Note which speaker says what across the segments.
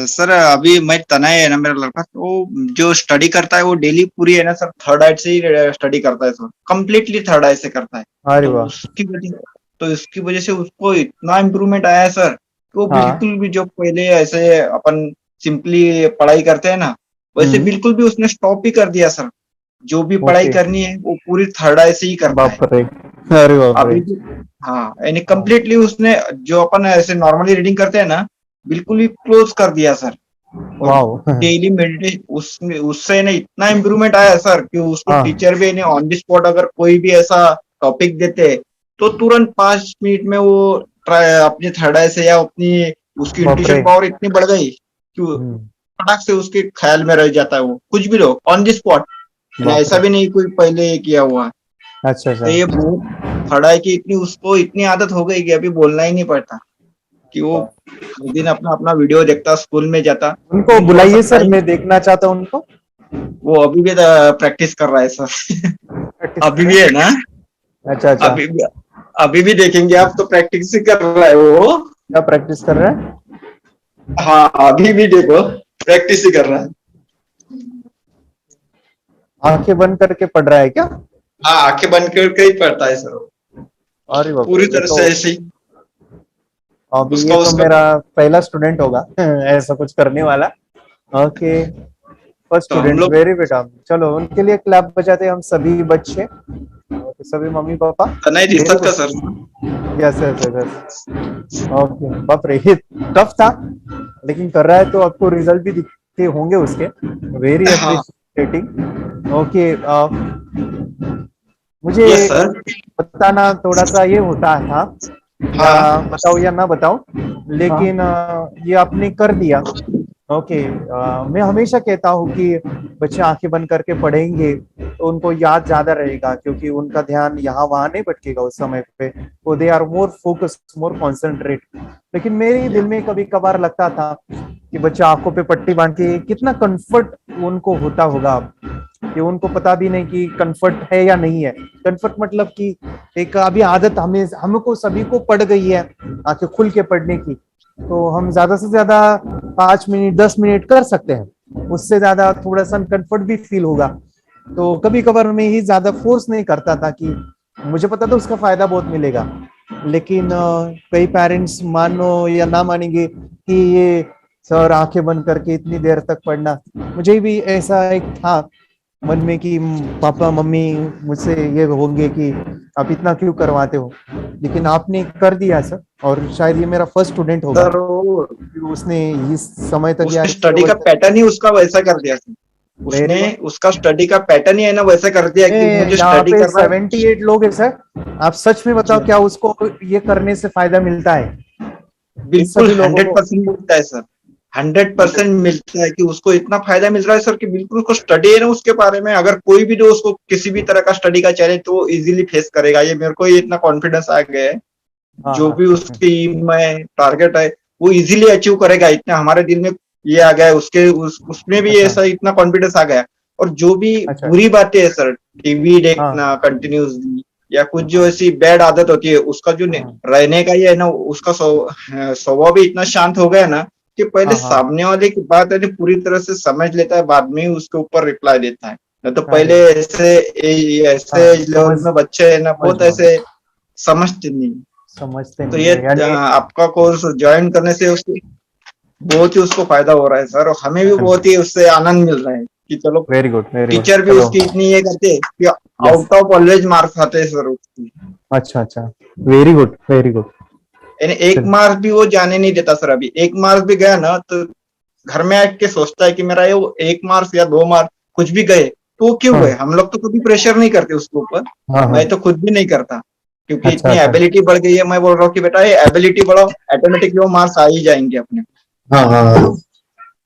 Speaker 1: Sir अभी मैं तनय है ना मेरा लड़का, तो जो स्टडी करता है वो डेली पूरी है ना सर, थर्ड आई से ही स्टडी करता है सर, कम्प्लीटली थर्ड आई से करता है।
Speaker 2: अरे
Speaker 1: तो
Speaker 2: वाह।
Speaker 1: उसकी वजह से उसको इतना इम्प्रूवमेंट आया है सर कि वो
Speaker 2: हाँ।
Speaker 1: बिल्कुल भी जो पहले ऐसे अपन सिंपली पढ़ाई करते हैं ना, वैसे
Speaker 2: हम्म।
Speaker 1: बिल्कुल भी उसने स्टॉप ही कर दिया सर। जो भी पढ़ाई
Speaker 2: ओके।
Speaker 1: करनी है वो पूरी थर्ड आई से ही करता है
Speaker 2: बाप रे। अरे बाप रे।
Speaker 1: अभी भी। हाँ, यानी
Speaker 2: हाँ।
Speaker 1: कम्प्लीटली उसने जो अपन ऐसे नॉर्मली रीडिंग करते हैं ना, बिल्कुल ही क्लोज कर दिया सर। और
Speaker 2: वाओ।
Speaker 1: डेली मेडिटेशन उसमें उससे ना इतना इम्प्रूवमेंट आया सर कि उसको
Speaker 2: हाँ।
Speaker 1: टीचर भी ने ऑन द स्पॉट अगर कोई भी ऐसा टॉपिक देते तो तुरंत 5 मिनट में वो ट्राई अपनी थर्ड आई से या अपनी उसकी
Speaker 2: बाप रे।
Speaker 1: इंट्यूशन पावर इतनी बढ़ गई कि वो
Speaker 2: हम्म।
Speaker 1: फटाक से उसके ख्याल में रह जाता है, वो कुछ भी लो ऑन द स्पॉट।
Speaker 2: बाप
Speaker 1: ऐसा
Speaker 2: रे।
Speaker 1: भी नहीं कोई पहले ये किया हुआ है।
Speaker 2: अच्छा
Speaker 1: तो
Speaker 2: अच्छा।
Speaker 1: ये बहुत थर्ड आई की इतनी उसको इतनी आदत हो गई कि अभी बोलना ही नहीं पड़ता कि वो हर दिन अपना अपना वीडियो देखता, स्कूल में जाता।
Speaker 2: उनको
Speaker 1: लेकिन थोड़ा सा
Speaker 2: बुलाइए सर,
Speaker 1: टाइम,
Speaker 2: मैं देखना चाहता हूँ उनको।
Speaker 1: वो अभी भी प्रैक्टिस कर रहा है सर।
Speaker 2: प्रैक्टिस कर
Speaker 1: अभी
Speaker 2: रहे
Speaker 1: भी है ना,
Speaker 2: हैं? अच्छा अच्छा।
Speaker 1: अभी भी अभी भी देखेंगे आप तो प्रैक्टिस ही कर रहा है वो।
Speaker 2: क्या प्रैक्टिस कर रहे हैं?
Speaker 1: हाँ, अभी भी देखो प्रैक्टिस ही कर रहा है।
Speaker 2: आंखें बंद करके पढ़ रहा है क्या?
Speaker 1: हाँ, आंखें बंद करके ही पढ़ता है सर वो,
Speaker 2: अरे बाप रे,
Speaker 1: पूरी
Speaker 2: ये
Speaker 1: तरह
Speaker 2: तो
Speaker 1: से ऐसे ही।
Speaker 2: अभी ये
Speaker 1: उसका
Speaker 2: तो
Speaker 1: उसका
Speaker 2: मेरा पहला स्टूडेंट होगा ऐसा कुछ करने वाला। ओके। फर्स्ट
Speaker 1: तो हम
Speaker 2: स्टूडेंट,
Speaker 1: लोग
Speaker 2: वेरी बेटा। चलो उनके लिए क्लैप बजाते हैं हम सभी बच्चे, और सभी मम्मी पापा।
Speaker 1: तनय
Speaker 2: वेरी
Speaker 1: रिसर्च का
Speaker 2: good.
Speaker 1: Sir.
Speaker 2: Yes yes yes. Okay, बाप रे, ये टफ था, लेकिन कर रहा है तो आपको रिजल्ट भी दिखते होंगे उसके। वेरी
Speaker 1: हाँ।
Speaker 2: अप्रिशिएटिंग। ओके। मुझे
Speaker 1: यस सर।
Speaker 2: बताना थोड़ा सा ये होता था, या
Speaker 1: हाँ
Speaker 2: बताओ या ना बताओ,
Speaker 1: हाँ।
Speaker 2: लेकिन ये आपने कर दिया। ओके। मैं हमेशा कहता हूँ कि बच्चे आंखें बंद करके पढ़ेंगे तो उनको याद ज्यादा रहेगा, क्योंकि उनका ध्यान यहाँ वहां नहीं भटकेगा उस समय पे। वो they are more focus, more concentrate. लेकिन मेरे दिल में कभी कभार लगता था कि बच्चे आंखों पे पट्टी बांध के कितना कंफर्ट उनको होता होगा, कि उनको पता भी नहीं कि कंफर्ट है या नहीं है। कंफर्ट मतलब कि एक अभी आदत हमें हमको सभी को पड़ गई है आंखें खुल के पढ़ने की, तो हम ज्यादा से ज्यादा 5 मिनट 10 मिनट कर सकते हैं, उससे ज्यादा थोड़ा सा कंफर्ट भी फील होगा। तो कभी कभार मैं ही ज्यादा फोर्स नहीं करता था, कि मुझे पता था उसका फायदा बहुत मिलेगा। लेकिन कई पेरेंट्स मानो या ना मानेंगे कि ये सर आंखें बंद करके इतनी देर तक पढ़ना। मुझे भी ऐसा एक था मन में कि पापा मम्मी मुझसे ये होंगे कि आप इतना क्यों करवाते हो, लेकिन आपने कर दिया सर, और शायद ये मेरा फर्स्ट स्टूडेंट होगा
Speaker 1: सर वो
Speaker 2: कि उसने इस समय तक या
Speaker 1: उसके
Speaker 2: इस
Speaker 1: स्टडी
Speaker 2: लेवल
Speaker 1: का
Speaker 2: तक।
Speaker 1: पैटर्न ही उसका वैसा कर दिया सर।
Speaker 2: वेरी
Speaker 1: उसने
Speaker 2: गुड।
Speaker 1: उसका स्टडी का पैटर्न ही है ना वैसा कर दिया कि मुझे
Speaker 2: यहाँ
Speaker 1: स्टडी
Speaker 2: पे
Speaker 1: करना है।
Speaker 2: 78 लोग हैं सर, आप सच में बताओ क्या उसको ये करने से फायदा मिलता है इन
Speaker 1: बिल्कुल
Speaker 2: सभी लोगों को?
Speaker 1: 100% मिलता है सर। 100% मिलता है कि उसको इतना फायदा मिल रहा है सर कि बिल्कुल उसको स्टडी है ना उसके बारे में, अगर कोई भी जो उसको किसी भी तरह का स्टडी का चैलेंज तो वो इजीली फेस करेगा, ये मेरे को ये इतना कॉन्फिडेंस आ गया है।
Speaker 2: हाँ
Speaker 1: जो
Speaker 2: हाँ।
Speaker 1: भी उसकी में टारगेट है वो इजीली अचीव करेगा, इतना हमारे दिल में ये आ गया है, उसमें भी
Speaker 2: अच्छा
Speaker 1: ऐसा इतना कॉन्फिडेंस आ गया। और जो भी
Speaker 2: अच्छा।
Speaker 1: बुरी बातें है सर, टीवी
Speaker 2: हाँ
Speaker 1: देखना कंटिन्यूसली या कुछ जो
Speaker 2: हाँ
Speaker 1: ऐसी बैड आदत होती है, उसका जो
Speaker 2: हाँ
Speaker 1: रहने का ही है ना, उसका स्वभाव भी इतना शांत हो गया ना कि पहले
Speaker 2: हाँ हाँ।
Speaker 1: सामने वाले की बात है ना पूरी तरह से समझ लेता है, बाद में ही उसके ऊपर रिप्लाई देता है। नहीं तो
Speaker 2: अरे
Speaker 1: पहले ऐसे ऐसे
Speaker 2: हाँ,
Speaker 1: लेवल में बच्चे है ना
Speaker 2: समझ
Speaker 1: बहुत
Speaker 2: रहा हूँ।
Speaker 1: ऐसे समझते नहीं।
Speaker 2: समझते
Speaker 1: तो
Speaker 2: नहीं
Speaker 1: ये
Speaker 2: है यानी।
Speaker 1: आपका कोर्स ज्वाइन करने से उसको बहुत ही उसको फायदा हो रहा है सर, और हमें भी बहुत ही उससे आनंद मिल रहा है कि चलो
Speaker 2: very good very good.
Speaker 1: Teacher भी
Speaker 2: चलो।
Speaker 1: उसकी इतनी ये करते हैं कि
Speaker 2: yes.
Speaker 1: Out of always marks आते हैं सर उसकी।
Speaker 2: अच्छा अच्छा। Very good very good.
Speaker 1: यानी एक
Speaker 2: चलो।
Speaker 1: मार्क्स भी वो जाने नहीं देता सर, अभी एक मार्क्स भी गया ना तो घर में आके सोचता है कि मेरा ये वो 1 मार्क्स या 2 मार्क्स कुछ भी गए तो वो क्यों गए।
Speaker 2: हाँ
Speaker 1: हम लोग तो कभी प्रेशर नहीं करते उसके ऊपर,
Speaker 2: हाँ हाँ।
Speaker 1: मैं तो खुद भी नहीं करता, क्योंकि
Speaker 2: अच्छा
Speaker 1: इतनी
Speaker 2: अच्छा।
Speaker 1: एबिलिटी बढ़ गई है। मैं बोल रहा हूँ कि बेटा ये एबिलिटी बढ़ाओ, ऑटोमेटिकली वो मार्क्स आ ही जाएंगे अपने।
Speaker 3: हाँ हाँ हाँ।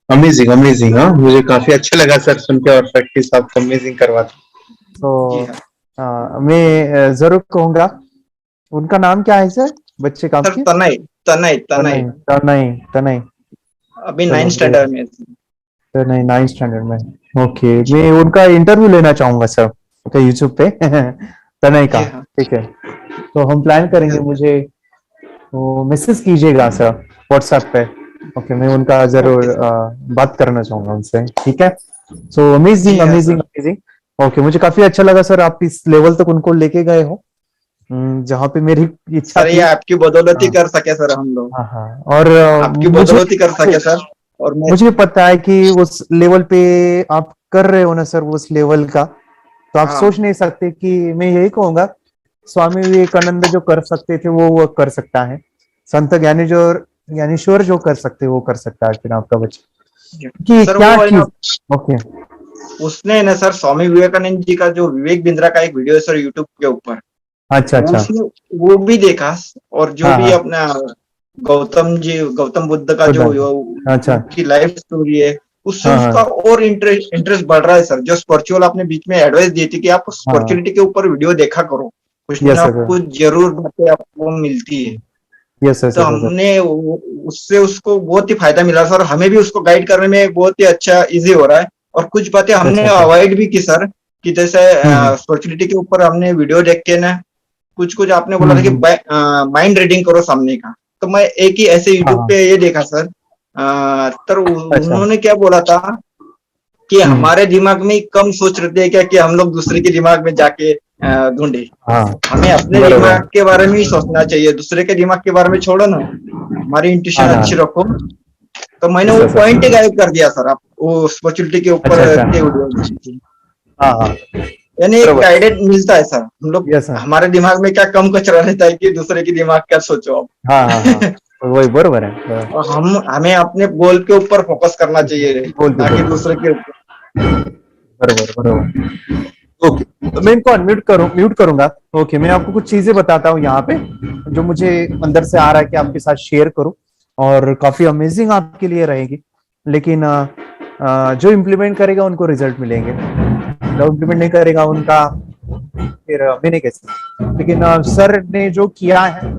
Speaker 3: Amazing amazing. हाँ, मुझे काफी अच्छा लगा सर सुन के, और प्रैक्टिस आप अमेजिंग करवाते।
Speaker 2: तो
Speaker 1: जी हाँ
Speaker 2: मैं जरूर कहूंगा। उनका नाम क्या है सर, बच्चे का
Speaker 1: सर।
Speaker 2: आपके?
Speaker 1: तनय तनय
Speaker 2: तनय।
Speaker 1: तनय
Speaker 2: तनय तनय।
Speaker 1: अभी
Speaker 2: चलो
Speaker 1: 9th स्टैंडर्ड में।
Speaker 2: तनय 9th स्टैंडर्ड में। ओके, मैं उनका इंटरव्यू लेना चाहूंगा सर, ओके, यूट्यूब पे तनय का।
Speaker 1: जी हाँ।
Speaker 2: ठीक है, तो हम प्लान करेंगे। मुझे तो मैसेज कीजिएगा सर व्हाट्सएप पे। ओके, मैं उनका जरूर बात करना चाहूंगा उनसे, ठीक है। सो अमेजिंग
Speaker 1: जी हाँ
Speaker 2: अमेजिंग
Speaker 1: सर।
Speaker 2: अमेजिंग। ओके, मुझे काफी अच्छा लगा सर, आप इस लेवल तक उनको लेके गए हो, जहाँ पे मेरी इच्छा
Speaker 1: सर ये
Speaker 2: थी।
Speaker 1: आपकी बदौलत ही
Speaker 2: हाँ
Speaker 1: कर सके सर हम लोग,
Speaker 2: हाँ हाँ। और
Speaker 1: आपकी
Speaker 2: मुझे
Speaker 1: बदौलत ही कर सके सर। और मैं
Speaker 2: मुझे पता है कि उस लेवल पे आप कर रहे हो ना सर, उस लेवल का, तो आप
Speaker 1: हाँ
Speaker 2: सोच नहीं सकते कि मैं यही कहूंगा, स्वामी विवेकानंद जो कर सकते थे वो कर सकता है। संत ज्ञानेश्वर जो कर सकते वो कर सकता है फिर आपका बच्चा, कि
Speaker 1: सर
Speaker 2: क्या
Speaker 1: वो है ना,
Speaker 2: चीज। ओके।
Speaker 1: उसने ना सर स्वामी विवेकानंद जी का जो विवेक बिंद्रा का एक वीडियो है सर यूट्यूब के ऊपर,
Speaker 2: अच्छा
Speaker 1: वो
Speaker 2: अच्छा।
Speaker 1: उसने वो भी देखा। और जो
Speaker 2: हाँ
Speaker 1: भी
Speaker 2: हाँ।
Speaker 1: अपना गौतम बुद्ध का
Speaker 2: खुद
Speaker 1: जो
Speaker 2: अच्छा।
Speaker 1: उनकी लाइफ स्टोरी है, उससे
Speaker 2: हाँ
Speaker 1: उसका
Speaker 2: हाँ
Speaker 1: और इंटरेस्ट बढ़ रहा है सर। जो स्पिरिचुअल आपने बीच में एडवाइस दी थी कि आप
Speaker 2: हाँ।
Speaker 1: स्पिरिचुअलिटी के ऊपर वीडियो देखा करो, कुछ
Speaker 2: यस
Speaker 1: ना
Speaker 2: सर।
Speaker 1: कुछ जरूर बातें आपको मिलती है।
Speaker 2: यस यस
Speaker 1: तो
Speaker 2: यस सर।
Speaker 1: हमने उससे उसको बहुत ही फायदा मिला सर, हमें भी उसको गाइड करने में बहुत ही अच्छा इजी हो रहा है। और कुछ बातें हमने
Speaker 2: अच्छा अच्छा।
Speaker 1: अवॉइड भी की सर, कि जैसे
Speaker 2: हम्म।
Speaker 1: स्पिरिचुअलिटी के ऊपर हमने वीडियो देख के ना, कुछ कुछ आपने बोला था कि
Speaker 2: हम्म।
Speaker 1: माइंड रीडिंग करो सामने का। तो मैं एक ही ऐसे
Speaker 2: हाँ
Speaker 1: यूट्यूब
Speaker 2: हाँ।
Speaker 1: पे ये देखा सर, तर
Speaker 2: अच्छा।
Speaker 1: उन्होंने क्या बोला था कि
Speaker 2: हम्म।
Speaker 1: हमारे दिमाग में कम सोच रहे थे क्या, कि हम लोग दूसरे के दिमाग में जाके ढूंढे।
Speaker 2: हाँ
Speaker 1: हमें अपने
Speaker 2: बरोबर।
Speaker 1: दिमाग के बारे में ही सोचना चाहिए, दूसरे के दिमाग के बारे में छोड़ो ना, हमारी इंट्यूशन
Speaker 2: हाँ ना।
Speaker 1: अच्छी रखो। तो मैंने
Speaker 2: यस
Speaker 1: वो
Speaker 2: यस
Speaker 1: पॉइंट ही
Speaker 2: यस।
Speaker 1: गायब कर दिया सर, आप वो स्पिरिचुअलिटी के
Speaker 2: अच्छा
Speaker 1: ऊपर
Speaker 2: अच्छा।
Speaker 1: के वीडियो में।
Speaker 2: हाँ हाँ
Speaker 1: यानी एक
Speaker 2: बरोबर।
Speaker 1: गाइडेड मिलता है सर, हम लोग
Speaker 2: यस हाँ।
Speaker 1: हमारे दिमाग में क्या कम कचरा रहता है कि दूसरे के दिमाग क्या सोचो
Speaker 2: हाँ हाँ हाँ,
Speaker 1: आप।
Speaker 2: वही बरोबर है, बरोबर।
Speaker 1: और हम हमें अपने गोल के ऊपर फोकस करना चाहिए,
Speaker 2: बोल के
Speaker 1: ना कि
Speaker 2: बोल के।
Speaker 1: दूसरे के ऊपर।
Speaker 2: बरोबर बरोबर। ओके, तो मैं इनको म्यूट करूंगा। ओके, मैं आपको कुछ चीजें बताता हूँ यहाँ पे, जो मुझे अंदर से आ रहा है कि आपके साथ शेयर करूं, और काफी अमेजिंग आपके लिए रहेगी। लेकिन जो इम्प्लीमेंट करेगा उनको रिजल्ट मिलेंगे, जो इम्प्लीमेंट नहीं करेगा उनका फिर मैंने कैसे। लेकिन सर ने जो किया है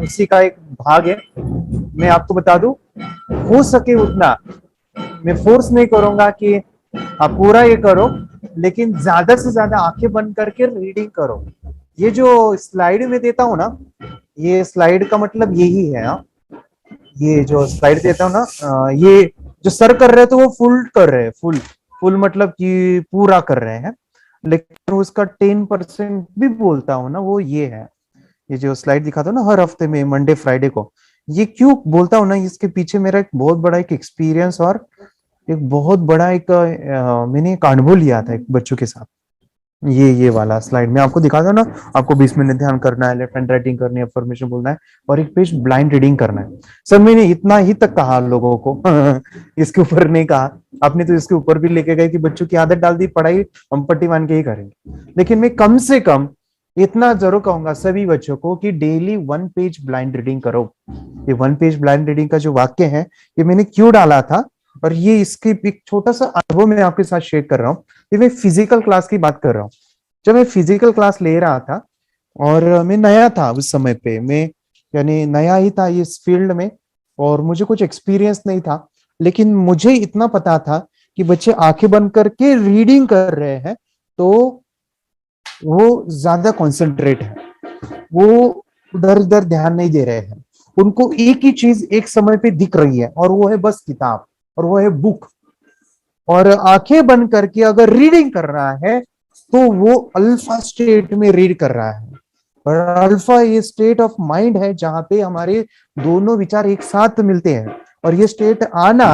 Speaker 2: उसी का एक भाग है। मैं आपको बता दूं, हो सके उतना मैं फोर्स नहीं करूंगा कि आप पूरा ये करो, लेकिन ज्यादा से ज्यादा आंखें बंद करके रीडिंग करो। ये जो स्लाइड में देता हूँ ना, ये स्लाइड का मतलब यही है। हाँ, ये जो स्लाइड देता हूँ ना, ये जो सर कर रहे हैं तो वो फुल कर रहे हैं, फुल फुल मतलब कि पूरा कर रहे हैं। लेकिन उसका 10% भी बोलता हूँ ना, वो ये है। ये जो स्लाइड दिखाता हूँ ना हर हफ्ते में मंडे फ्राइडे को, ये क्यों बोलता हूँ ना, इसके पीछे मेरा एक बहुत बड़ा एक एक्सपीरियंस और एक बहुत बड़ा एक मैंने एक अनुभव लिया था एक बच्चों के साथ। ये वाला स्लाइड मैं आपको दिखा था ना, आपको 20 मिनट ध्यान करना है, लेफ्ट हैंड राइटिंग करनी है, अफर्मेशन बोलना है, और एक पेज ब्लाइंड रीडिंग करना है। सर मैंने इतना ही तक कहा लोगों को इसके ऊपर नहीं कहा। आपने तो इसके ऊपर भी लेके गए कि बच्चों की आदत डाल दी, पढ़ाई हम पट्टी मान के ही करेंगे। लेकिन मैं कम से कम इतना जरूर कहूंगा सभी बच्चों को कि डेली 1 पेज ब्लाइंड रीडिंग करो। ये 1 पेज ब्लाइंड रीडिंग का जो वाक्य है, ये मैंने क्यों डाला था, और ये इसके एक छोटा सा अनुभव मैं आपके साथ शेयर कर रहा हूँ। ये मैं फिजिकल क्लास की बात कर रहा हूँ। जब मैं फिजिकल क्लास ले रहा था, और मैं नया था उस समय पे, मैं यानी नया ही था इस फील्ड में, और मुझे कुछ एक्सपीरियंस नहीं था। लेकिन मुझे इतना पता था कि बच्चे आंखें बंद करके रीडिंग कर रहे हैं तो वो ज्यादा कॉन्सेंट्रेट है, वो उधर उधर ध्यान नहीं दे रहे हैं। उनको एक ही चीज एक समय पे दिख रही है, और वो है बस किताब, और वो है बुक। और आंखें बंद करके अगर रीडिंग कर रहा है तो वो अल्फा स्टेट में रीड कर रहा है। और अल्फा ये स्टेट ऑफ माइंड है जहां पे हमारे दोनों विचार एक साथ मिलते हैं। और ये स्टेट आना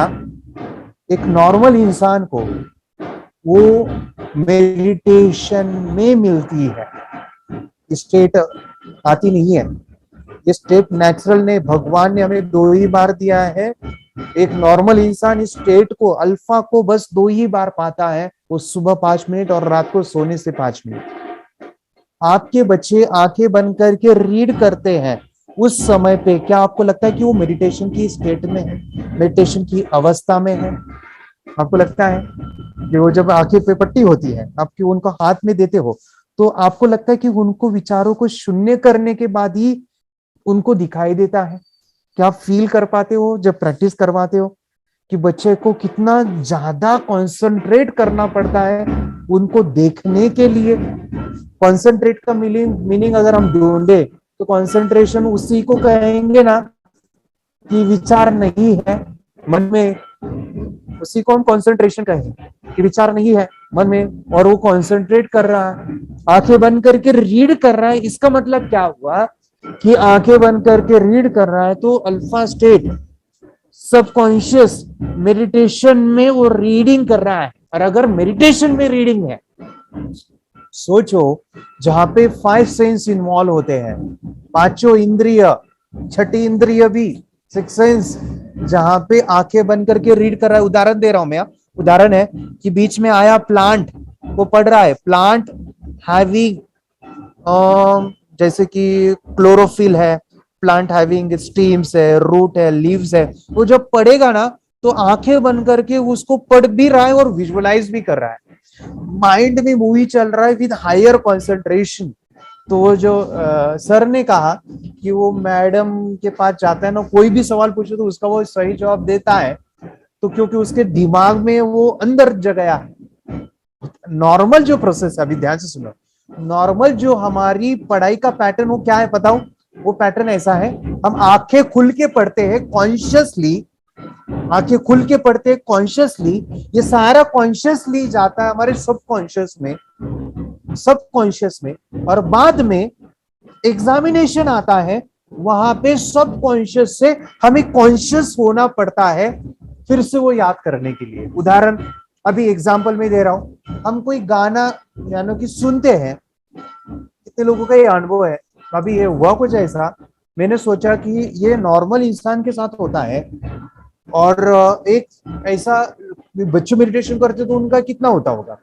Speaker 2: एक नॉर्मल इंसान को वो मेडिटेशन में मिलती है, स्टेट आती नहीं है। ये स्टेट नेचुरल ने, भगवान ने हमें 2 ही बार दिया है। एक नॉर्मल इंसान इस स्टेट को, अल्फा को, बस 2 ही बार पाता है, वो सुबह 5 मिनट और रात को सोने से 5 मिनट। आपके बच्चे आंखें बंद करके रीड करते हैं उस समय पे, क्या आपको लगता है कि वो मेडिटेशन की स्टेट में है, मेडिटेशन की अवस्था में है? आपको लगता है कि वो जब आंखें पे पट्टी होती है आपकी, उनको हाथ में देते हो, तो आपको लगता है कि उनको विचारों को शून्य करने के बाद ही उनको दिखाई देता है? क्या आप फील कर पाते हो जब प्रैक्टिस करवाते हो कि बच्चे को कितना ज्यादा कंसंट्रेट करना पड़ता है उनको देखने के लिए? कंसंट्रेट का मीनिंग अगर हम ढूंढे तो कंसंट्रेशन उसी को कहेंगे ना कि विचार नहीं है, मन में उसी को हम कंसंट्रेशन कहें कि विचार नहीं है मन में और वो कंसंट्रेट कर रहा है, आंखें बंद करके रीड कर रहा है। इसका मतलब क्या हुआ कि आंखें बंद करके रीड कर रहा है तो अल्फा स्टेट सबकॉन्शियस मेडिटेशन में वो रीडिंग कर रहा है। और अगर मेडिटेशन में रीडिंग है, सोचो जहां पे 5 सेंस इन्वॉल्व होते हैं, पांचों इंद्रिय, छठी इंद्रिय भी 6 सेंस, जहां पे आंखें बंद करके रीड कर रहा है। उदाहरण दे रहा हूं मैं, उदाहरण है कि बीच में आया प्लांट, वो पढ़ रहा है प्लांट हैविंग जैसे कि क्लोरोफिल है, प्लांट हैविंग स्टीम्स है, रूट है, लीव्स है। वो जब पढ़ेगा ना तो आंखें बंद करके उसको पढ़ भी रहा है और विजुअलाइज भी कर रहा है। माइंड में मूवी चल रहा है विद हायर कंसंट्रेशन। तो वो जो सर ने कहा कि वो मैडम के पास जाता है ना, कोई भी सवाल पूछो तो उसका वो सही जवाब देता है, तो क्योंकि उसके दिमाग में वो अंदर जगया है। नॉर्मल जो प्रोसेस है, अभी ध्यान से सुनो, नॉर्मल जो हमारी पढ़ाई का पैटर्न वो क्या है पता हो? वो पैटर्न ऐसा है, हम आंखें खुल के पढ़ते हैं कॉन्शियसली, आंखें खुल के पढ़ते हैं कॉन्शियसली, ये सारा कॉन्शियसली जाता है हमारे सबकॉन्शियस में, सबकॉन्शियस में, और बाद में एग्जामिनेशन आता है, वहां पे सबकॉन्शियस से हमें कॉन्शियस होना पड़ता है फिर से वो याद करने के लिए। उदाहरण अभी एग्जाम्पल में दे रहा हूं, हम कोई गाना यानी कि सुनते हैं, कितने लोगों का ये अनुभव है, अभी ये हुआ कुछ ऐसा, मैंने सोचा कि ये नॉर्मल इंसान के साथ होता है, और एक ऐसा बच्चे मेडिटेशन करते तो उनका कितना होता होगा,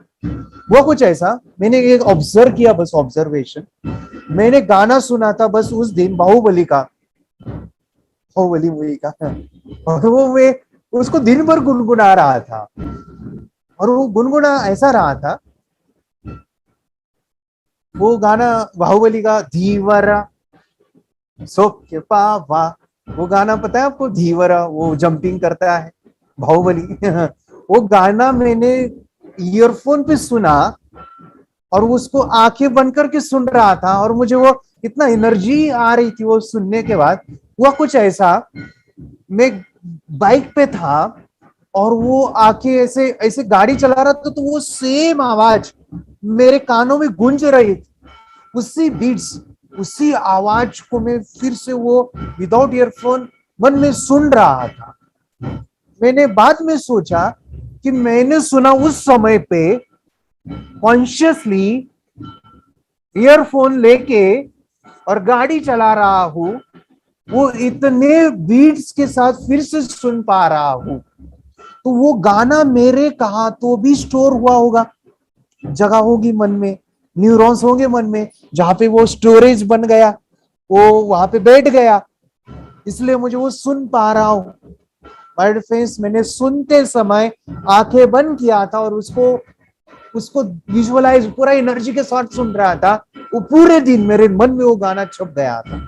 Speaker 2: वो कुछ ऐसा मैंने एक ऑब्जर्व किया, बस ऑब्जर्वेशन। मैंने गाना सुना था बस उस दिन बाहुबली का, बाहुबली मूवी का, और वो वे उसको दिन भर गुनगुना रहा था, और वो गुनगुना ऐसा रहा था, वो गाना बाहुबली का धीवरा सोके पावा, वो गाना पता है आपको, धीवरा, वो जंपिंग करता है बाहुबली वो गाना मैंने ईयरफोन पे सुना और उसको आंखें बंद करके सुन रहा था, और मुझे वो इतना एनर्जी आ रही थी वो सुनने के बाद। हुआ कुछ ऐसा, मैं बाइक पे था और वो आंखें ऐसे ऐसे गाड़ी चला रहा था, तो वो सेम आवाज मेरे कानों में गूंज रही थी, उसी बीट्स, उसी आवाज को मैं फिर से वो विदाउट ईयरफोन मन में सुन रहा था। मैंने बाद में सोचा कि मैंने सुना उस समय पे कॉन्शियसली ईयरफोन लेके और गाड़ी चला रहा हूं, वो इतने बीट्स के साथ फिर से सुन पा रहा हूं, तो वो गाना मेरे कहा तो भी स्टोर हुआ होगा, जगह होगी मन में, न्यूरॉन्स होंगे मन में, जहां पे वो स्टोरेज बन गया, वो वहां पे बैठ गया, इसलिए मुझे वो सुन पा रहा हूं। माय फ्रेंड्स, मैंने सुनते समय आंखें बंद किया था और उसको विजुअलाइज पूरा एनर्जी के साथ सुन रहा था, वो पूरे दिन मेरे मन में वो गाना छप गया था।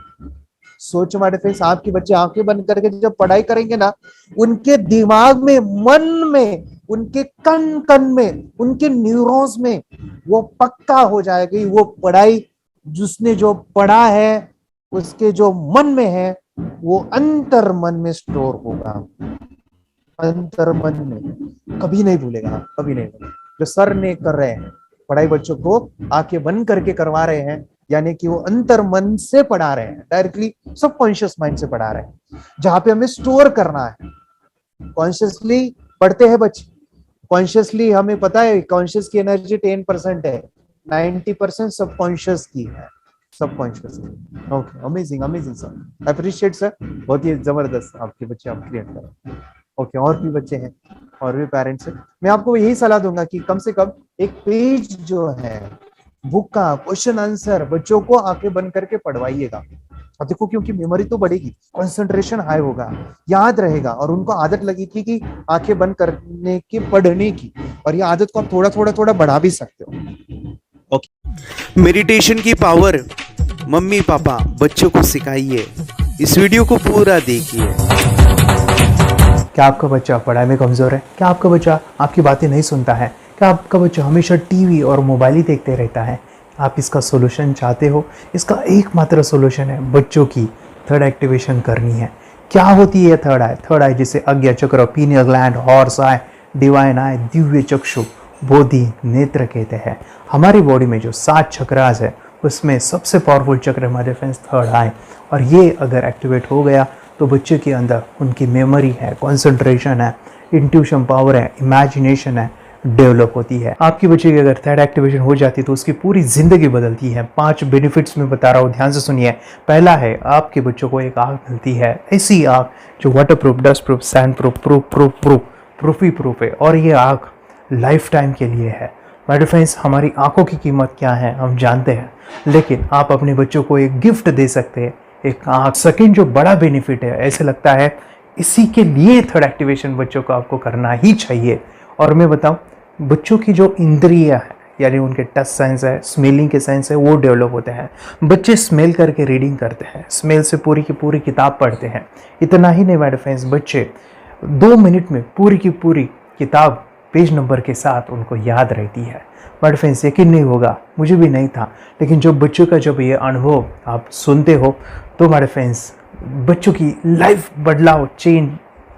Speaker 2: सोचो माय फ्रेंड्स, आपके बच्चे आंखें बंद करके जब पढ़ाई करेंगे ना, उनके दिमाग में, मन में, उनके कण कण में, उनके न्यूरॉन्स में वो पक्का हो जाएगी, वो पढ़ाई जिसने जो पढ़ा है उसके जो मन में है वो अंतर मन में स्टोर होगा, अंतर मन में कभी नहीं भूलेगा, कभी नहीं भूलेगा। जो सर ने कर रहे हैं पढ़ाई, बच्चों को आंखें बंद करके करवा रहे हैं, यानी कि वो अंतर मन से पढ़ा रहे हैं, डायरेक्टली सबकॉन्शियस माइंड से पढ़ा रहे हैं, जहां पे हमें स्टोर करना है। कॉन्शियसली पढ़ते हैं बच्चे, कॉन्शियसली हमें पता है कॉन्शियस की एनर्जी 10% है, 90% सबकॉन्शियस की है, सबकॉन्शियस की। Okay, amazing amazing sir, appreciate sir, बहुत ही जबरदस्त आपके बच्चे आप क्रिएट कर रहे हैं। ओके, और भी बच्चे हैं और भी पेरेंट्स हैं, मैं आपको यही सलाह दूंगा कि कम से कम एक पेज जो है बुक का क्वेश्चन आंसर बच्चों को आंखें बंद करके पढ़वाइएगा। अब देखो, क्योंकि मेमोरी तो बढ़ेगी, कंसंट्रेशन हाई होगा, याद रहेगा, और उनको आदत लगी थी कि आंखें बंद करने की, पढ़ने की, और ये आदत को आप थोड़ा बढ़ा भी सकते हो।
Speaker 4: ओके, मेडिटेशन की पावर मम्मी पापा बच्चों को सिखाइए, इस वीडियो को पूरा देखिए।
Speaker 2: क्या आपका बच्चा पढ़ाई में कमजोर है? क्या आपका बच्चा आपकी बातें नहीं सुनता है? क्या आपका बच्चा हमेशा टीवी और मोबाइल ही देखते रहता है? आप इसका सोल्यूशन चाहते हो? इसका एकमात्र सोल्यूशन है, बच्चों की थर्ड एक्टिवेशन करनी है। क्या होती है थर्ड आई? थर्ड आई जिसे आज्ञा चक्र, pineal gland, Horus eye, divine eye, दिव्य चक्षु, बोधि नेत्र कहते हैं। हमारी बॉडी में जो 7 चक्रास है उसमें सबसे पावरफुल चक्र हमारे फ्रेंड्स थर्ड आई, और ये अगर एक्टिवेट हो गया तो बच्चे के अंदर उनकी मेमोरी है, कंसंट्रेशन है, इंट्यूशन पावर है, इमेजिनेशन है, डेवलप होती है। आपकी बच्चे की अगर थर्ड एक्टिवेशन हो जाती है तो उसकी पूरी जिंदगी बदलती है। 5 बेनिफिट्स में बता रहा हूँ, ध्यान से सुनिए। पहला है, आपके बच्चों को एक आँख मिलती है, ऐसी आँख जो waterproof, dustproof, sandproof ही प्रूफ है, और ये आँख लाइफ टाइम के लिए है। माय फ्रेंड्स, हमारी आंखों की कीमत क्या है हम जानते हैं, लेकिन आप अपने बच्चों को एक गिफ्ट दे सकते हैं, एक आँख। सेकेंड जो बड़ा बेनिफिट है, ऐसे लगता है इसी के लिए थर्ड एक्टिवेशन बच्चों को आपको करना ही चाहिए। और मैं बताऊं, बच्चों की जो इंद्रियां है, यानी उनके टच सेंस है, स्मेलिंग के सेंस है, वो डेवलप होते हैं। बच्चे स्मेल करके रीडिंग करते हैं, स्मेल से पूरी की पूरी किताब पढ़ते हैं। इतना ही नहीं माय फ्रेंड्स, बच्चे 2 मिनट में पूरी की पूरी किताब पेज नंबर के साथ उनको याद रहती है। बट फ्रेंड्स, यकीन नहीं होगा, मुझे भी नहीं था, लेकिन जब बच्चों का जब ये अनुभव आप सुनते हो तो हमारे फ्रेंड्स बच्चों की लाइफ बदलाव, चेंज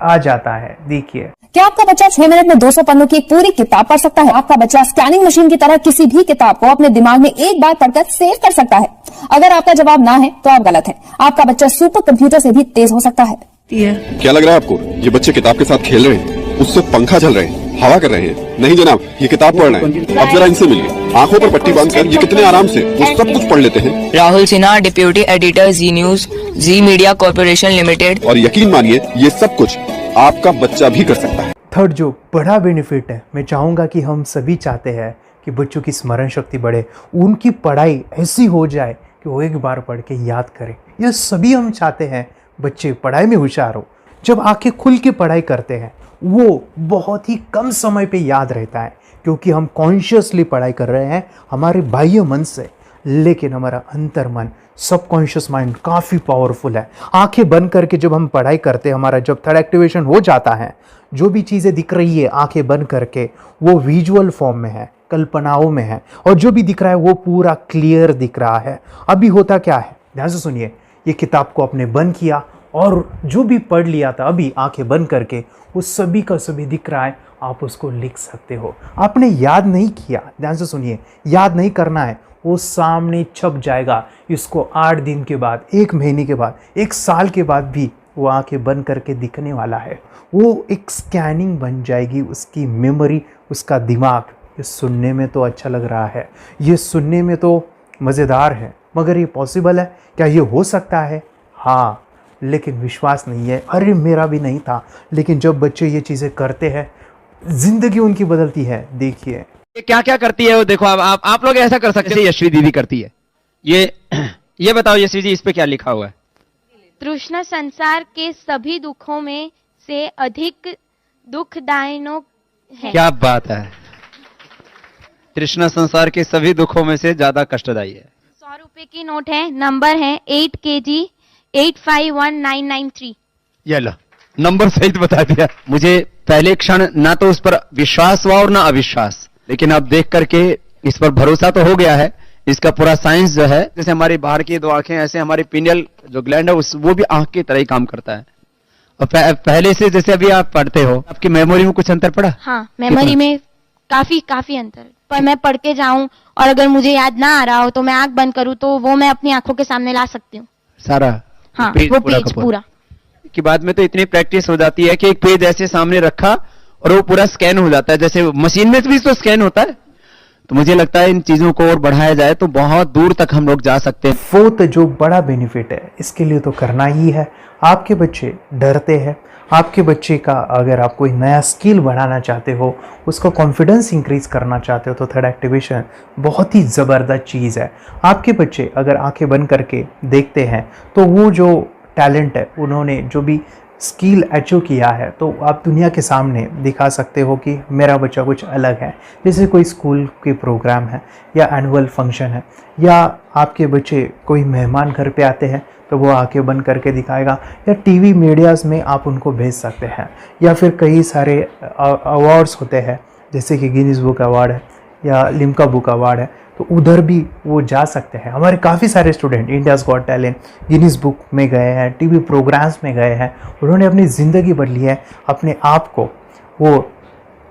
Speaker 2: आ जाता है। देखिए,
Speaker 5: क्या आपका बच्चा 6 मिनट में 200 पन्नों की एक पूरी किताब पढ़ सकता है? आपका बच्चा स्कैनिंग मशीन की तरह किसी भी किताब को अपने दिमाग में एक बार पढ़कर सेव कर सकता है? अगर आपका जवाब ना है तो आप गलत हैं। आपका बच्चा सुपर कंप्यूटर से भी तेज हो सकता है।
Speaker 6: क्या लग रहा है आपको? ये बच्चे किताब के साथ खेल रहे हैं, उससे पंखा झल रहे हैं, हवा कर रहे हैं? नहीं जनाब, ये किताब पढ़ रहे हैं। अब जरा इनसे मिलिए, आंखों पर पट्टी बांधकर ये कितने आराम से वो सब कुछ पढ़ लेते हैं।
Speaker 7: राहुल सिन्हा, डिप्यूटी एडिटर, जी न्यूज, जी मीडिया कॉर्पोरेशन लिमिटेड।
Speaker 6: और यकीन मानिए, ये सब कुछ आपका बच्चा भी कर सकता है।
Speaker 2: थर्ड जो बड़ा बेनिफिट है, मैं चाहूँगा कि हम सभी चाहते हैं कि बच्चों की स्मरण शक्ति बढ़े, उनकी पढ़ाई ऐसी हो जाए कि वो एक बार पढ़ के याद करें। यह सभी हम चाहते हैं, बच्चे पढ़ाई में होशियार हो। जब आंखें खुल के पढ़ाई करते हैं वो बहुत ही कम समय पे याद रहता है, क्योंकि हम कॉन्शियसली पढ़ाई कर रहे हैं हमारे बाह्य मन से, लेकिन हमारा अंतर मन, सबकॉन्शियस माइंड काफ़ी पावरफुल है। आंखें बंद करके जब हम पढ़ाई करते हैं, हमारा जब थर्ड एक्टिवेशन हो जाता है, जो भी चीज़ें दिख रही है आंखें बंद करके, वो विजुअल फॉर्म में है, कल्पनाओं में है, और जो भी दिख रहा है वो पूरा क्लियर दिख रहा है। अभी होता क्या है, ध्यान से सुनिए, ये किताब को आपने बंद किया और जो भी पढ़ लिया था अभी आंखें बंद करके, वो सभी का सभी दिख रहा है, आप उसको लिख सकते हो। आपने याद नहीं किया, ध्यान से सुनिए, याद नहीं करना है, वो सामने छप जाएगा। इसको 8 दिन के बाद, 1 महीने के बाद, 1 साल के बाद भी वो आंखें बंद करके दिखने वाला है। वो एक स्कैनिंग बन जाएगी, उसकी मेमोरी, उसका दिमाग। ये सुनने में तो अच्छा लग रहा है, ये सुनने में तो मज़ेदार है, मगर ये पॉसिबल है क्या? ये हो सकता है, हाँ, लेकिन विश्वास नहीं है। अरे मेरा भी नहीं था, लेकिन जब बच्चे ये चीज़ें करते हैं, जिंदगी उनकी बदलती है। देखिए
Speaker 8: ये क्या क्या करती है वो देखो। अब आप लोग ऐसा कर सकते हैं, यशवी दीदी करती है। ये बताओ यशवी जी, इस पे क्या लिखा हुआ है?
Speaker 9: तृष्णा संसार के सभी दुखों में से अधिक दुखदायक है।
Speaker 8: क्या बात है, तृष्णा संसार के सभी दुखों में से ज्यादा कष्टदायी है।
Speaker 9: 100 रुपए की नोट है, नंबर है 8 kg 851993।
Speaker 8: ये लो, नंबर सहित बता दिया। मुझे पहले क्षण ना तो उस पर विश्वास हुआ और ना अविश्वास, लेकिन अब देख करके इस पर भरोसा तो हो गया है। इसका पूरा साइंस जो है, जैसे हमारी बाहर की 2 आंखें, ऐसे हमारी पिनियल जो ग्लैंड है वो भी आंख की तरह ही काम करता है। और पहले से जैसे अभी आप पढ़ते हो, आपकी मेमोरी में कुछ अंतर पड़ा?
Speaker 9: हाँ, मेमोरी में काफी अंतर। पर मैं पढ़ के जाऊं और अगर मुझे याद ना आ रहा हो तो मैं आंख बंद करूं तो वो मैं अपनी आंखों के सामने ला सकती हूँ
Speaker 8: सारा।
Speaker 9: हाँ, वो पेज पूरा
Speaker 8: की बाद में तो इतनी प्रैक्टिस हो जाती है कि एक पेज ऐसे सामने रखा और वो पूरा स्कैन हो जाता है, जैसे मशीन में भी तो स्कैन होता है। तो मुझे लगता है इन चीजों को और बढ़ाया जाए तो बहुत दूर तक हम लोग जा सकते हैं।
Speaker 2: फोर्थ जो बड़ा बेनिफिट है, इसके लिए तो करना ही है। आपके बच्चे डरते हैं, आपके बच्चे का अगर आप कोई नया स्किल बढ़ाना चाहते हो, उसका कॉन्फिडेंस इंक्रीज करना चाहते हो, तो थर्ड एक्टिवेशन बहुत ही ज़बरदस्त चीज़ है। आपके बच्चे अगर आंखें बंद करके देखते हैं तो वो जो टैलेंट है, उन्होंने जो भी स्किल अचीव किया है, तो आप दुनिया के सामने दिखा सकते हो कि मेरा बच्चा कुछ अलग है। जैसे कोई स्कूल के प्रोग्राम है या एनुअल फंक्शन है, या आपके बच्चे कोई मेहमान घर पे आते हैं तो वो आंखें बंद करके दिखाएगा, या टीवी मीडियाज़ में आप उनको भेज सकते हैं, या फिर कई सारे अवार्ड्स होते हैं जैसे कि गिनीज बुक अवार्ड है या लिम्का बुक अवार्ड है, तो तो उधर भी वो जा सकते हैं। हमारे काफ़ी सारे student India's got talent, Guinness book में गए हैं, टीवी प्रोग्राम्स में गए हैं, उन्होंने अपनी ज़िंदगी बदली है, अपने आप को वो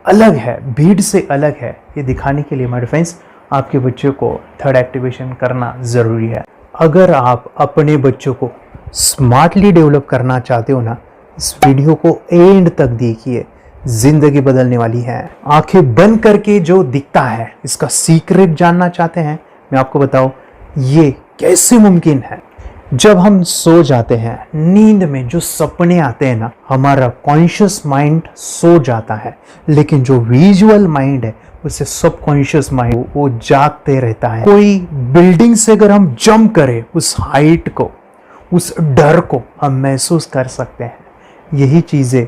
Speaker 2: अलग है, भीड़ से अलग है, ये दिखाने के लिए मेरे फ्रेंड्स आपके बच्चों को थर्ड एक्टिवेशन करना ज़रूरी है। अगर आप अपने बच्चों को स्मार्टली डेवलप करना चाहते हो ना, इस वीडियो को एंड तक देखिए, जिंदगी बदलने वाली है। आंखें बंद करके जो दिखता है, इसका सीक्रेट जानना चाहते हैं, मैं आपको बताऊं ये कैसे मुमकिन है। जब हम सो जाते हैं, नींद में जो सपने आते हैं ना, हमारा कॉन्शियस माइंड सो जाता है, लेकिन जो विजुअल माइंड है उसे सबकॉन्शियस माइंड वो जागते रहता है। कोई बिल्डिंग से अगर हम जंप करें, उस हाइट को, उस डर को हम महसूस कर सकते हैं। यही चीजें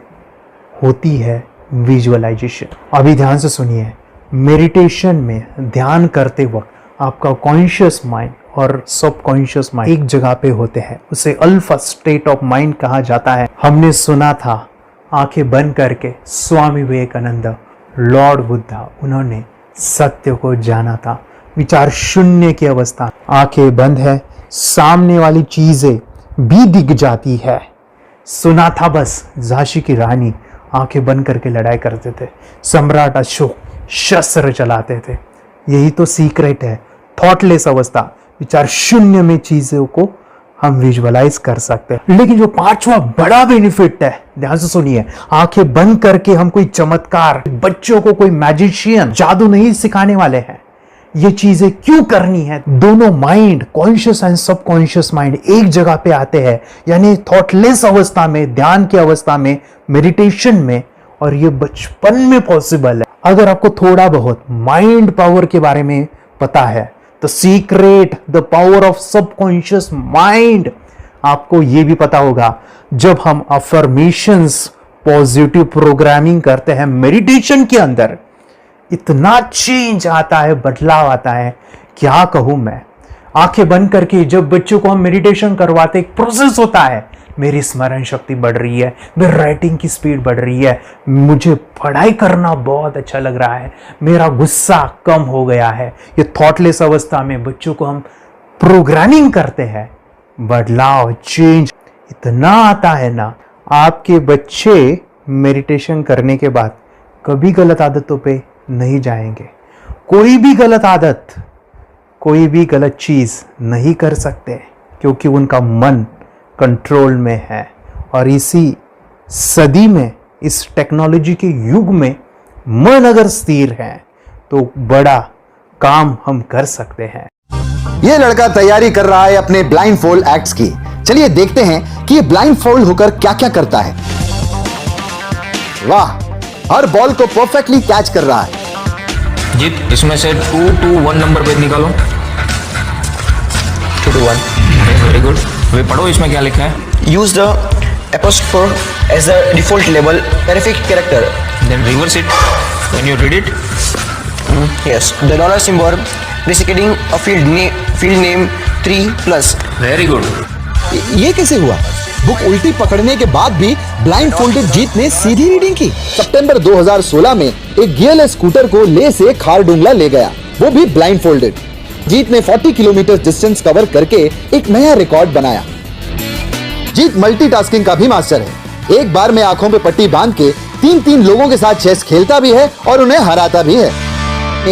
Speaker 2: होती है विजुअलाइजेशन। अभी ध्यान से सुनिए, मेडिटेशन में ध्यान करते वक्त आपका कॉन्शियस माइंड और सबकॉन्शियस माइंड एक जगह पे होते हैं, उसे अल्फा स्टेट ऑफ माइंड कहा जाता है। हमने सुना था आंखें बंद करके स्वामी विवेकानंद, लॉर्ड बुद्धा, उन्होंने सत्य को जाना था। विचार शून्य की अवस्था, आंखें बंद है, सामने वाली चीजें भी दिख जाती है। सुना था बस झांसी की रानी आंखें बंद करके लड़ाई करते थे, सम्राट अशोक शस्त्र चलाते थे। यही तो सीक्रेट है, थॉटलेस अवस्था, विचार शून्य में चीजों को हम विजुअलाइज कर सकते हैं। लेकिन जो पांचवा बड़ा बेनिफिट है, ध्यान से सुनिए, आंखें बंद करके हम कोई चमत्कार, बच्चों को कोई मैजिशियन जादू नहीं सिखाने वाले हैं। ये चीजें क्यों करनी है? दोनों mind, conscious and subconscious mind एक जगह पे आते हैं, यानी थॉटलेस अवस्था में, ध्यान की अवस्था में, मेडिटेशन में, और ये बचपन में पॉसिबल है। अगर आपको थोड़ा बहुत माइंड पावर के बारे में पता है, the secret, the power of subconscious mind, आपको ये भी पता होगा जब हम अफर्मेशंस, पॉजिटिव प्रोग्रामिंग करते हैं मेडिटेशन के अंदर, इतना चेंज आता है, बदलाव आता है, क्या कहूं मैं। आंखें बंद करके जब बच्चों को हम मेडिटेशन करवाते, एक प्रोसेस होता है, मेरी स्मरण शक्ति बढ़ रही है, मेरी राइटिंग की स्पीड बढ़ रही है, मुझे पढ़ाई करना बहुत अच्छा लग रहा है, मेरा गुस्सा कम हो गया है। ये थॉटलेस अवस्था में बच्चों को हम प्रोग्रामिंग करते हैं, बदलाव, चेंज इतना आता है ना। आपके बच्चे मेडिटेशन करने के बाद कभी गलत आदतों पे नहीं जाएंगे, कोई भी गलत आदत, कोई भी गलत चीज नहीं कर सकते, क्योंकि उनका मन कंट्रोल में है। और इसी सदी में, इस टेक्नोलॉजी के युग में, मन अगर स्थिर है तो बड़ा काम हम कर सकते हैं।
Speaker 10: ये लड़का तैयारी कर रहा है अपने ब्लाइंड फोल्ड एक्ट्स की। चलिए देखते हैं कि ये ब्लाइंड फोल्ड होकर क्या क्या करता है। वाह, हर बॉल को परफेक्टली कैच कर रहा है।
Speaker 11: जीत, इसमें से 2 to 1 नंबर भेद निकालो। 2 to 1, वेरी गुड। वे पढ़ो, इसमें क्या लिखा है?
Speaker 12: Use the apostrophe as the default label terrific character.
Speaker 11: Then reverse it when you read it.
Speaker 12: Yes, the dollar symbol designating a field name 3+.
Speaker 11: Very good.
Speaker 10: ये कैसे हुआ? बुक उल्टी पकड़ने के बाद भी ब्लाइंड फोल्डेड जीत ने सीधी रीडिंग की। सितंबर 2016 में एक गियरलेस स्कूटर को ले से खारडुंगला ले गया, वो भी ब्लाइंड फोल्डेड। जीत ने 40 किलोमीटर डिस्टेंस कवर करके एक नया रिकॉर्ड बनाया। जीत मल्टीटास्किंग का भी मास्टर है। एक बार में आंखों पे पट्टी बांध के 3-3 लोगों के साथ चेस खेलता भी है और उन्हें हराता भी है।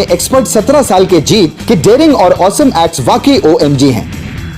Speaker 10: एक्सपर्ट 17 साल के जीत के डेयरिंग और ऑसम एक्ट्स वाकई OMG हैं।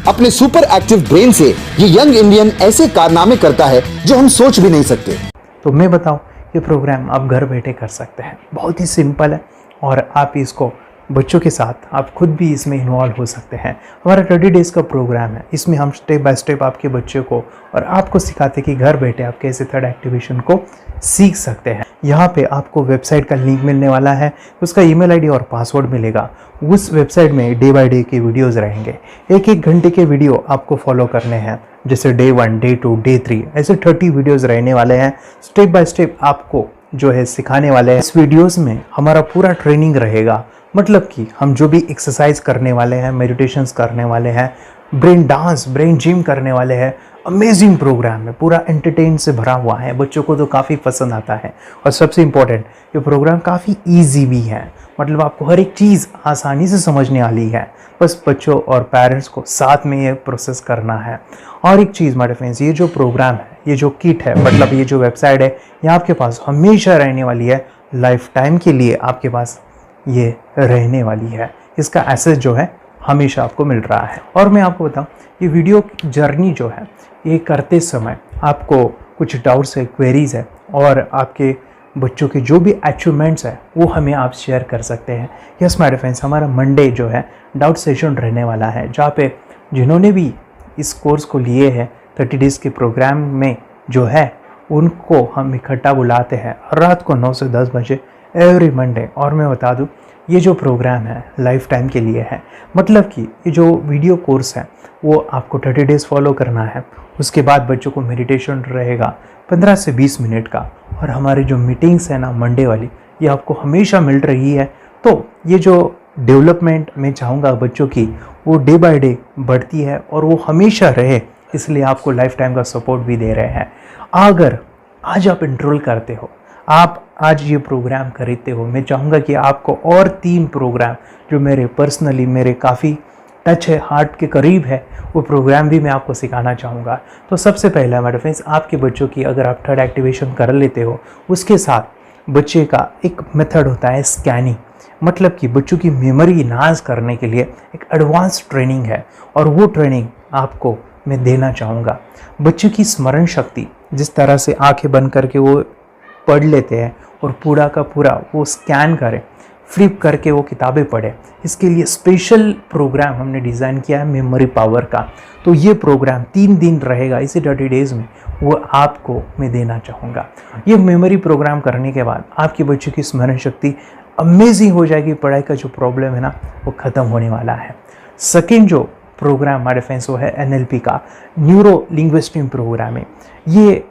Speaker 10: अपने सुपर एक्टिव ब्रेन से ये यंग इंडियन ऐसे कारनामे करता है जो हम सोच भी नहीं सकते।
Speaker 2: तो मैं बताऊं, ये प्रोग्राम आप घर बैठे कर सकते हैं, बहुत ही सिंपल है, और आप इसको बच्चों के साथ आप खुद भी इसमें इन्वॉल्व हो सकते हैं। हमारा 30 डेज का प्रोग्राम है, इसमें हम स्टेप बाय स्टेप आपके बच्चों को और आपको सिखाते हैं कि घर बैठे आप कैसे थर्ड एक्टिवेशन को सीख सकते हैं। यहाँ पे आपको वेबसाइट का लिंक मिलने वाला है, उसका ईमेल आईडी और पासवर्ड मिलेगा। उस वेबसाइट में डे बाय डे के वीडियोस रहेंगे, 1-1 घंटे के वीडियो आपको फॉलो करने हैं, जैसे डे 1, डे 2, डे 3, ऐसे 30 वीडियोस रहने वाले हैं। स्टेप बाय स्टेप आपको जो है सिखाने वाले हैं। इस वीडियोस में हमारा पूरा ट्रेनिंग रहेगा, मतलब कि हम जो भी एक्सरसाइज करने वाले हैं, मेडिटेशंस करने वाले हैं, ब्रेन डांस, ब्रेन जिम करने वाले हैं, अमेजिंग प्रोग्राम है, पूरा एंटरटेन से भरा हुआ है, बच्चों को तो काफ़ी पसंद आता है। और सबसे इम्पोर्टेंट, ये प्रोग्राम काफ़ी ईजी भी है, मतलब आपको हर एक चीज़ आसानी से समझने वाली है, बस बच्चों और पेरेंट्स को साथ में ये प्रोसेस करना है। और एक चीज़ माय फ्रेंड्स, ये जो प्रोग्राम है, ये जो किट है, मतलब ये जो वेबसाइट है, ये आपके पास हमेशा रहने वाली है, लाइफ टाइम के लिए आपके पास ये रहने वाली है। इसका एक्सेस जो है हमेशा आपको मिल रहा है। और मैं आपको बताऊं, ये वीडियो जर्नी जो है, ये करते समय आपको कुछ डाउट्स है, क्वेरीज है, और आपके बच्चों के जो भी अचीवमेंट्स है वो हमें आप शेयर कर सकते हैं। यस माय फ्रेंड्स, हमारा मंडे जो है डाउट सेशन रहने वाला है, जहाँ पे जिन्होंने भी इस कोर्स को लिए हैं 30 डेज़ के प्रोग्राम में जो है, उनको हम इकट्ठा बुलाते हैं रात को 9 से 10 बजे एवरी मंडे। और मैं बता दूं, ये जो प्रोग्राम है लाइफ टाइम के लिए है, मतलब कि ये जो वीडियो कोर्स है वो आपको 30 डेज़ फॉलो करना है। उसके बाद बच्चों को मेडिटेशन रहेगा 15 से 20 मिनट का, और हमारी जो मीटिंग्स है ना मंडे वाली, ये आपको हमेशा मिल रही है। तो ये जो डेवलपमेंट मैं चाहूँगा बच्चों की, वो डे बाय डे बढ़ती है और वो हमेशा रहे, इसलिए आपको लाइफ टाइम का सपोर्ट भी दे रहे हैं। अगर आज आप एनरोल करते हो, आप आज ये प्रोग्राम खरीदते हो, मैं चाहूँगा कि आपको और 3 प्रोग्राम जो मेरे पर्सनली मेरे काफ़ी टच है, हार्ट के करीब है, वो प्रोग्राम भी मैं आपको सिखाना चाहूँगा। तो सबसे पहला मेरे फ्रेंड्स, आपके बच्चों की अगर आप 3rd एक्टिवेशन कर लेते हो, उसके साथ बच्चे का एक मेथड होता है स्कैनिंग, मतलब कि बच्चों की मेमोरी इन्हांस करने के लिए एक एडवांस ट्रेनिंग है, और वो ट्रेनिंग आपको मैं देना चाहूँगा। बच्चों की स्मरण शक्ति, जिस तरह से आंखें बंद करके वो पढ़ लेते हैं और पूरा का पूरा वो स्कैन करें, फ्लिप करके वो किताबें पढ़े, इसके लिए स्पेशल प्रोग्राम हमने डिज़ाइन किया है मेमोरी पावर का। तो ये प्रोग्राम 3 दिन रहेगा, इसी 30 डेज़ में वो आपको मैं देना चाहूँगा। ये मेमोरी प्रोग्राम करने के बाद आपके बच्चों की स्मरण शक्ति अमेजिंग हो जाएगी, पढ़ाई का जो प्रॉब्लम है ना वो ख़त्म होने वाला है। सेकेंड जो प्रोग्राम हमारे फ्रेंड्स वो है NLP का, न्यूरो लिंग्विस्टिक प्रोग्राम है। ये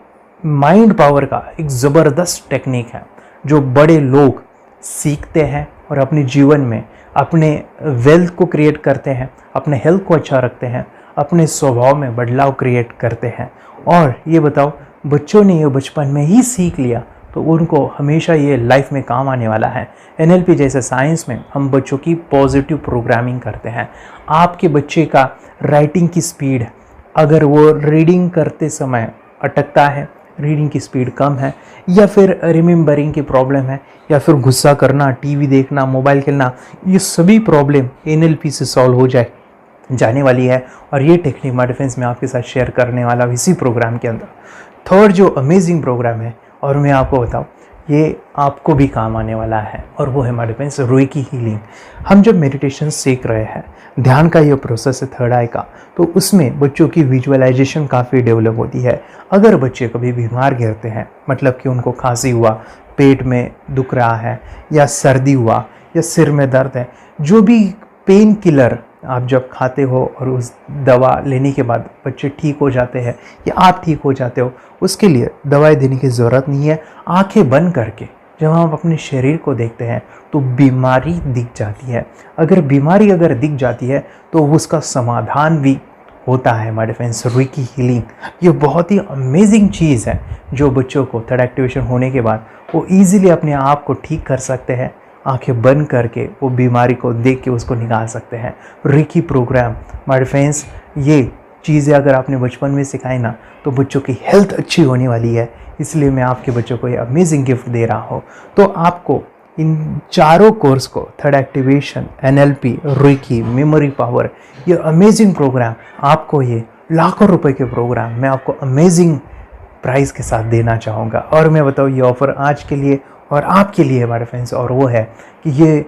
Speaker 2: माइंड पावर का एक ज़बरदस्त टेक्निक है जो बड़े लोग सीखते हैं और अपने जीवन में अपने वेल्थ को क्रिएट करते हैं, अपने हेल्थ को अच्छा रखते हैं, अपने स्वभाव में बदलाव क्रिएट करते हैं। और ये बताओ, बच्चों ने ये बचपन में ही सीख लिया तो उनको हमेशा ये लाइफ में काम आने वाला है। NLP जैसे साइंस में हम बच्चों की पॉजिटिव प्रोग्रामिंग करते हैं। आपके बच्चे का राइटिंग की स्पीड, अगर वो रीडिंग करते समय अटकता है, रीडिंग की स्पीड कम है, या फिर रिमेंबरिंग की प्रॉब्लम है, या फिर गुस्सा करना, टीवी देखना, मोबाइल खेलना, ये सभी प्रॉब्लम NLP से सॉल्व हो जाने वाली है। और ये टेक्निक माय फ्रेंड्स मैं आपके साथ शेयर करने वाला हूँ इसी प्रोग्राम के अंदर। थर्ड जो अमेजिंग प्रोग्राम है, और मैं आपको बताऊँ, ये आपको भी काम आने वाला है, और वो है हमारे फ्रेंड्स रेकी हीलिंग। हम जब मेडिटेशन सीख रहे हैं, ध्यान का ये प्रोसेस है 3rd आई का, तो उसमें बच्चों की विजुअलाइजेशन काफ़ी डेवलप होती है। अगर बच्चे कभी बीमार गिरते हैं, मतलब कि उनको खांसी हुआ, पेट में दुख रहा है, या सर्दी हुआ, या सिर में दर्द है, जो भी पेन किलर आप जब खाते हो और उस दवा लेने के बाद बच्चे ठीक हो जाते हैं या आप ठीक हो जाते हो, उसके लिए दवाई देने की ज़रूरत नहीं है। आंखें बंद करके जब हम अपने शरीर को देखते हैं तो बीमारी दिख जाती है। अगर बीमारी दिख जाती है तो उसका समाधान भी होता है हमारे फ्रेंड्स। रेकी हीलिंग ये बहुत ही अमेजिंग चीज़ है जो बच्चों को 3rd एक्टिवेशन होने के बाद वो ईजिली अपने आप को ठीक कर सकते हैं। आंखें बंद करके वो बीमारी को देख के उसको निकाल सकते हैं। रेकी प्रोग्राम हमारे फ्रेंड्स, ये चीज़ें अगर आपने बचपन में सिखाई ना तो बच्चों की हेल्थ अच्छी होने वाली है। इसलिए मैं आपके बच्चों को ये अमेजिंग गिफ्ट दे रहा हूँ। तो आपको इन चारों कोर्स को 3rd activation, NLP, Reiki, memory power, ये अमेजिंग प्रोग्राम, आपको ये लाखों रुपए के प्रोग्राम मैं आपको अमेजिंग प्राइस के साथ देना चाहूँगा। और मैं बताऊँ, ये ऑफ़र आज के लिए और आपके लिए हमारे फ्रेंड्स, और वो है कि ये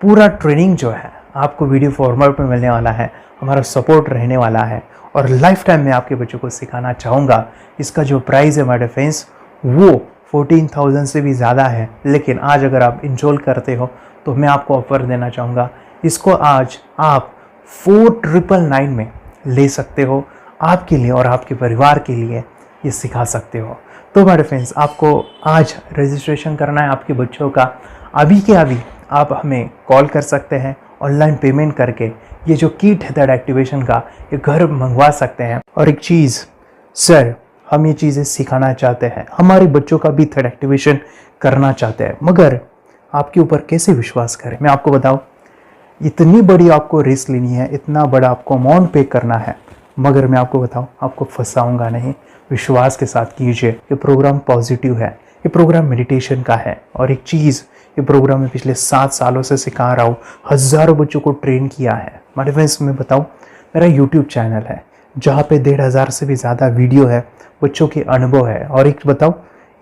Speaker 2: पूरा ट्रेनिंग जो है आपको वीडियो फॉर्मेट में मिलने वाला है, हमारा सपोर्ट रहने वाला है, और लाइफ टाइम में आपके बच्चों को सिखाना चाहूँगा। इसका जो प्राइस है हमारे फ्रेंड्स वो 14,000 से भी ज़्यादा है, लेकिन आज अगर आप इनरोल करते हो तो मैं आपको ऑफ़र देना चाहूँगा। इसको आज आप 4,999 में ले सकते हो। आपके लिए और आपके परिवार के लिए ये सिखा सकते हो। तो हमारे फ्रेंड्स, आपको आज रजिस्ट्रेशन करना है आपके बच्चों का। अभी के अभी आप हमें कॉल कर सकते हैं, ऑनलाइन पेमेंट करके ये जो किट है 3rd एक्टिवेशन का, ये घर मंगवा सकते हैं। और एक चीज़ सर हम ये चीज़ें सिखाना चाहते हैं, हमारे बच्चों का भी थर्ड एक्टिवेशन करना चाहते हैं, मगर आपके ऊपर कैसे विश्वास करें? मैं आपको बताऊं, इतनी बड़ी आपको रिस्क लेनी है, इतना बड़ा आपको अमाउंट पे करना है, मगर मैं आपको बताऊं आपको फंसाऊंगा नहीं। विश्वास के साथ कीजिए, ये प्रोग्राम पॉजिटिव है, ये प्रोग्राम मेडिटेशन का है। और एक चीज़, ये प्रोग्राम में पिछले 7 सालों से सिखा रहा हूँ, हज़ारों बच्चों को ट्रेन किया है। मेरे फ्रेंड्स मैं बताऊँ, मेरा यूट्यूब चैनल है जहाँ पे 1,500 से भी ज़्यादा वीडियो है, बच्चों के अनुभव है। और एक बताऊँ,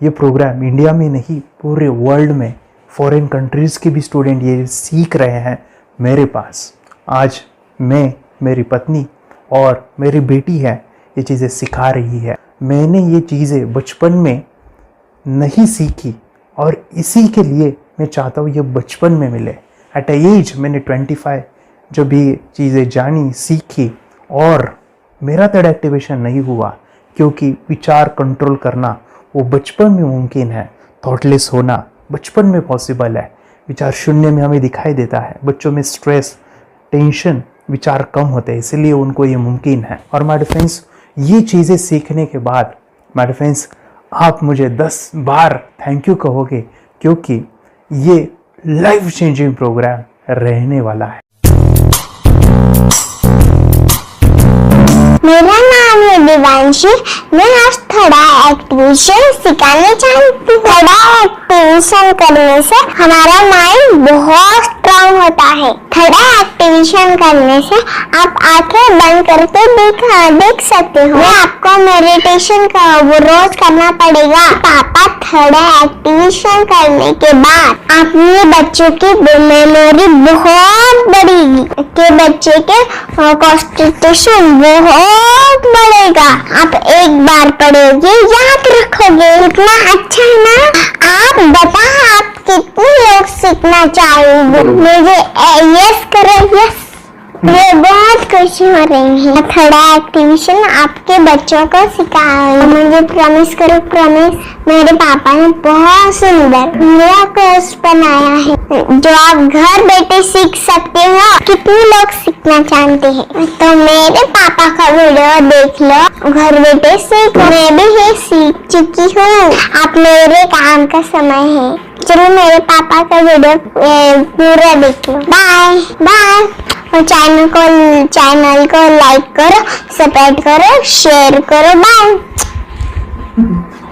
Speaker 2: ये प्रोग्राम इंडिया में नहीं पूरे वर्ल्ड में फॉरेन कंट्रीज़ के भी स्टूडेंट ये सीख रहे हैं मेरे पास। आज मैं, मेरी पत्नी और मेरी बेटी है ये चीज़ें सिखा रही है। मैंने ये चीज़ें बचपन में नहीं सीखी और इसी के लिए मैं चाहता हूँ ये बचपन में मिले। एट अ एज मैंने 25 जब ये चीज़ें जानी, सीखी, और मेरा थर्ड एक्टिवेशन नहीं हुआ क्योंकि विचार कंट्रोल करना वो बचपन में मुमकिन है। थॉटलेस होना बचपन में पॉसिबल है। विचार शून्य में हमें दिखाई देता है। बच्चों में स्ट्रेस, टेंशन, विचार कम होते हैं, इसलिए उनको ये मुमकिन है। और माय फ्रेंड्स, ये चीज़ें सीखने के बाद माय फ्रेंड्स आप मुझे 10 बार थैंक यू कहोगे, क्योंकि ये लाइफ चेंजिंग प्रोग्राम रहने वाला है।
Speaker 13: मेरा नाम है दिवांशी। मैं आज थोड़ा एक्टिवेशन सिखाना चाहती हूँ। थोड़ा एक्टिवेशन करने से हमारा माइंड बहुत स्ट्रांग होता है। थोड़ा एक्टिवेशन करने से आप आंखें बंद करके देख सकते हो। मैं आपको मेडिटेशन का वो रोज करना पड़ेगा। पापा थोड़ा एक्टिवेशन करने के बाद अपने बच्चों की मेमोरी बहुत बढ़ेगी, के बच्चे के कॉन्सेंट्रेशन बहुत बढ़ेगा। आप एक बार पढ़ोगे याद रखोगे, इतना अच्छा है ना। आप बताओ आप कितने लोग सीखना चाहोगे? मुझे यस करो, यस। मैं बहुत खुशी हो रही है। थोड़ा एक्टिवेशन आपके बच्चों को सिखाओ। मुझे प्रॉमिस करो, प्रॉमिस। मेरे पापा ने बहुत सुंदर मेरा कोर्स बनाया है जो आप घर बैठे सीख सकते हो। कितने लोग सीखना चाहते हैं तो मेरे पापा का वीडियो देख लो, घर बैठे सीखो। मैं भी ये सीख चुकी हूँ। आप मेरे काम का समय है, चलो मेरे पापा का वीडियो पूरा देख लो। Bye bye. और चैनल को लाइक करो, सपोर्ट करो, शेयर करो। बाय।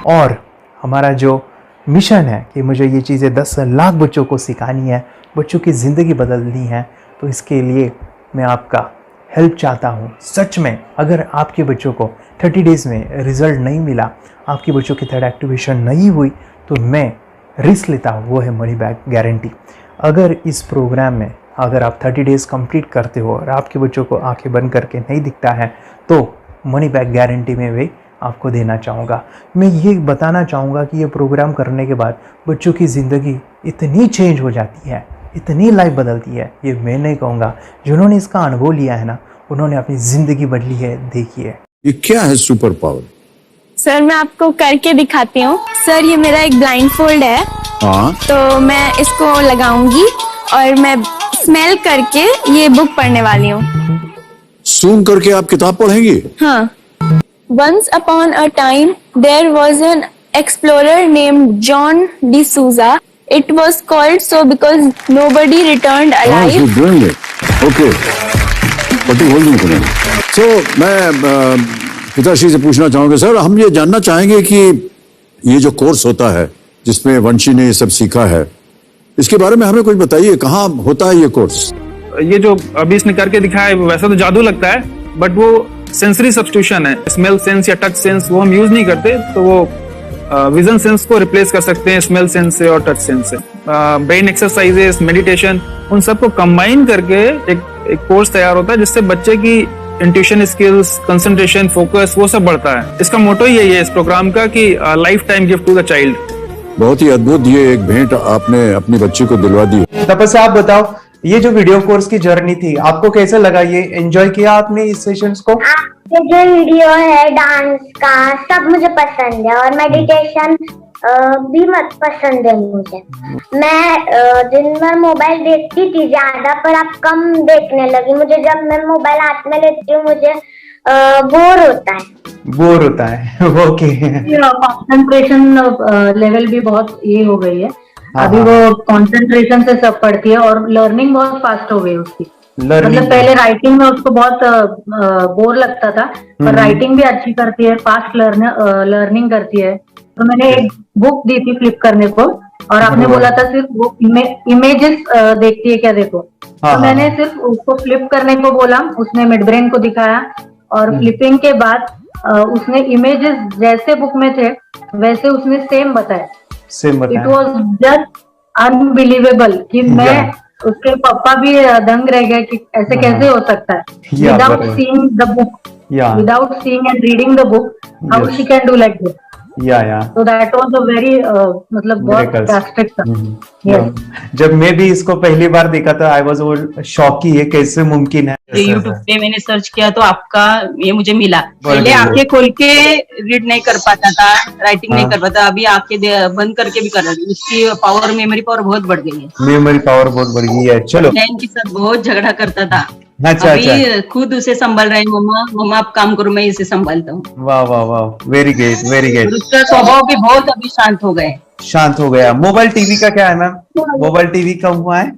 Speaker 2: और हमारा जो मिशन है कि मुझे ये चीज़ें 10 लाख बच्चों को सिखानी है, बच्चों की ज़िंदगी बदलनी है, तो इसके लिए मैं आपका हेल्प चाहता हूँ। सच में अगर आपके बच्चों को 30 डेज़ में रिज़ल्ट नहीं मिला, आपके बच्चों की थर्ड एक्टिवेशन नहीं हुई, तो मैं रिस्क लेता हूँ, वो है मनी बैक गारंटी। अगर इस प्रोग्राम में अगर आप 30 डेज़ कंप्लीट करते हो और आपके बच्चों को आंखें बंद करके नहीं दिखता है, तो मनी बैक गारंटी में भी आपको देना चाहूँगा। मैं ये बताना चाहूँगा कि ये प्रोग्राम करने के बाद बच्चों की ज़िंदगी इतनी चेंज हो जाती है, इतनी लाइफ बदलती है, ये मैं नहीं कहूँगा। जिन्होंने इसका अनुभव लिया है ना, उन्होंने अपनी ज़िंदगी बदली है। देखिए
Speaker 14: ये क्या है सुपर पावर?
Speaker 15: सर मैं आपको करके दिखाती हूँ। सर ये मेरा एक ब्लाइंड फोल्ड है।
Speaker 14: हाँ।
Speaker 15: तो मैं इसको लगाऊंगी और मैं स्मेल करके ये बुक पढ़ने वाली हूँ।
Speaker 14: सूंघ करके आप किताब पढ़ेंगी?
Speaker 15: हाँ। Once upon a time, there was an explorer named John D'Souza. It was called so because nobody returned alive.
Speaker 14: You're doing it. Okay. What are you holding? So मैं पिताश्री से पूछना चाहूंगा, सर हम ये जानना चाहेंगे कि ये जो कोर्स होता है जिसमें वंशी ने ये सब सीखा है, इसके बारे में हमें कुछ बताइए। कहाँ होता है ये कोर्स?
Speaker 16: ये जो अभी इसने करके दिखाया है वैसा तो जादू लगता है, बट वो सेंसरी सब्स्टिट्यूशन है। स्मेल सेंस या टच सेंस वो हम यूज नहीं करते, तो वो विजन सेंस को रिप्लेस कर सकते हैं स्मेल सेंस से और टच सेंस से। ब्रेन एक्सरसाइजेस, मेडिटेशन, उन सबको कंबाइन करके एक कोर्स तैयार होता है जिससे बच्चे की इंट्यूशन स्किल्स, कंसंट्रेशन, फोकस वो सब बढ़ता है। इसका मोटो ही यही है इस प्रोग्राम का कि lifetime gift to the child.
Speaker 14: बहुत ही अद्भुत ये एक भेंट आपने अपनी बच्ची को दिलवा दी।
Speaker 2: तपस्या आप बताओ, ये जो वीडियो कोर्स की जर्नी थी आपको कैसा लगा? ये एंजॉय किया आपने इस सेशंस को?
Speaker 13: आपके जो वीडियो है डांस का सब मुझे पसंद है और मेडिटेशन भी मत पसंद है मुझे। मैं दिन भर मोबाइल देखती थी ज्यादा, पर अब कम देखने लगी। मुझे जब मैं मोबाइल हाथ में लेती हूँ मुझे बोर होता है।
Speaker 2: बोर होता है ओके।
Speaker 17: कंसंट्रेशन लेवल भी बहुत ये हो गई है। अभी वो कंसंट्रेशन से सब पढ़ती है और लर्निंग बहुत फास्ट हो गई उसकी। मतलब पहले राइटिंग में उसको बहुत बोर लगता था, पर राइटिंग भी अच्छी करती है, फास्ट लर्निंग करती है। तो मैंने एक बुक दी थी फ्लिप करने को और आपने बोला था सिर्फ वो इमेजेस देखती है क्या, देखो। तो मैंने सिर्फ उसको फ्लिप करने को बोला, उसने मिड ब्रेन को दिखाया और फ्लिपिंग के बाद उसने इमेजेस जैसे बुक में थे वैसे उसने सेम बताया। इट वॉज जस्ट अनबिलीवेबल कि मैं उसके पापा भी दंग रह गए कि ऐसे कैसे हो सकता है। Without seeing the book, without seeing and reading the book, how she can do like this. So that was a very मतलब बहुत drastic था।
Speaker 2: जब मैं भी इसको पहली बार देखा था आई वाज शॉक कि ये कैसे मुमकिन है।
Speaker 18: यूट्यूब पे मैंने सर्च किया तो आपका ये मुझे मिला। पहले आंखें खोल के रीड नहीं कर पाता था, राइटिंग नहीं कर पाता, अभी आंखें बंद करके भी कर रही है। उसकी पावर, मेमोरी पावर बहुत बढ़ गई है।
Speaker 2: मेमोरी पावर बहुत बढ़ गई है। चलो,
Speaker 18: बहन के साथ बहुत झगड़ा करता था।
Speaker 2: अच्छा,
Speaker 18: अभी खुद उसे संभाल रहे हैं। मम्मा आप काम करो, मैं इसे संभालता हूँ।
Speaker 2: वाह वाह वाह, वेरी ग्रेट वेरी ग्रेट।
Speaker 18: उसका स्वभाव भी बहुत अभी शांत हो गए।
Speaker 2: शांत हो गया। मोबाइल टीवी का क्या है मैम? मोबाइल टीवी कब हुआ है?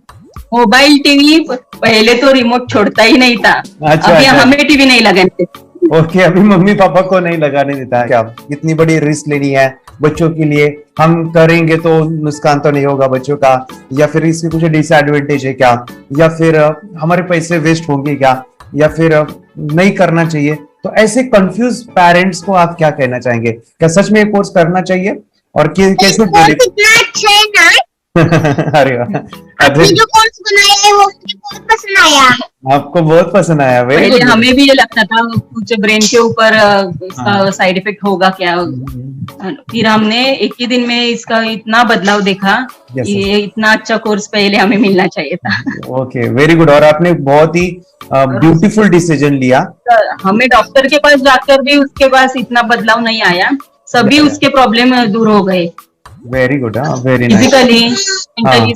Speaker 18: मोबाइल टीवी पहले तो रिमोट छोड़ता ही नहीं था। अभी हमें टीवी नहीं लगाने।
Speaker 2: ओके, अभी मम्मी पापा को नहीं लगाने देता। क्या इतनी बड़ी रिस्क लेनी है बच्चों के लिए? हम करेंगे तो नुकसान तो नहीं होगा बच्चों का, या फिर इसकी कुछ डिसएडवांटेज है क्या, या फिर हमारे पैसे वेस्ट होंगे क्या, या फिर नहीं करना चाहिए? तो ऐसे कंफ्यूज पेरेंट्स को आप क्या कहना चाहेंगे? क्या सच में ये कोर्स करना चाहिए और कैसे? अरे
Speaker 13: आपने जो कोर्स बनाया है वो मुझे बहुत पसंद आया।
Speaker 2: आपको बहुत पसंद आया?
Speaker 18: पहले हमें भी ये लगता था कुछ ब्रेन के ऊपर इसका साइड इफेक्ट होगा क्या। फिर हमने एक ही दिन में इसका इतना बदलाव देखा कि ये इतना अच्छा कोर्स पहले हमें मिलना चाहिए था।
Speaker 2: Okay, very good. और आपने बहुत ही ब्यूटीफुल डिसीजन लिया।
Speaker 18: हमें डॉक्टर के पास जाकर भी उसके पास इतना बदलाव नहीं आया, सभी उसके प्रॉब्लम दूर हो गए।
Speaker 2: Very good, very nice.
Speaker 18: Physically, mentally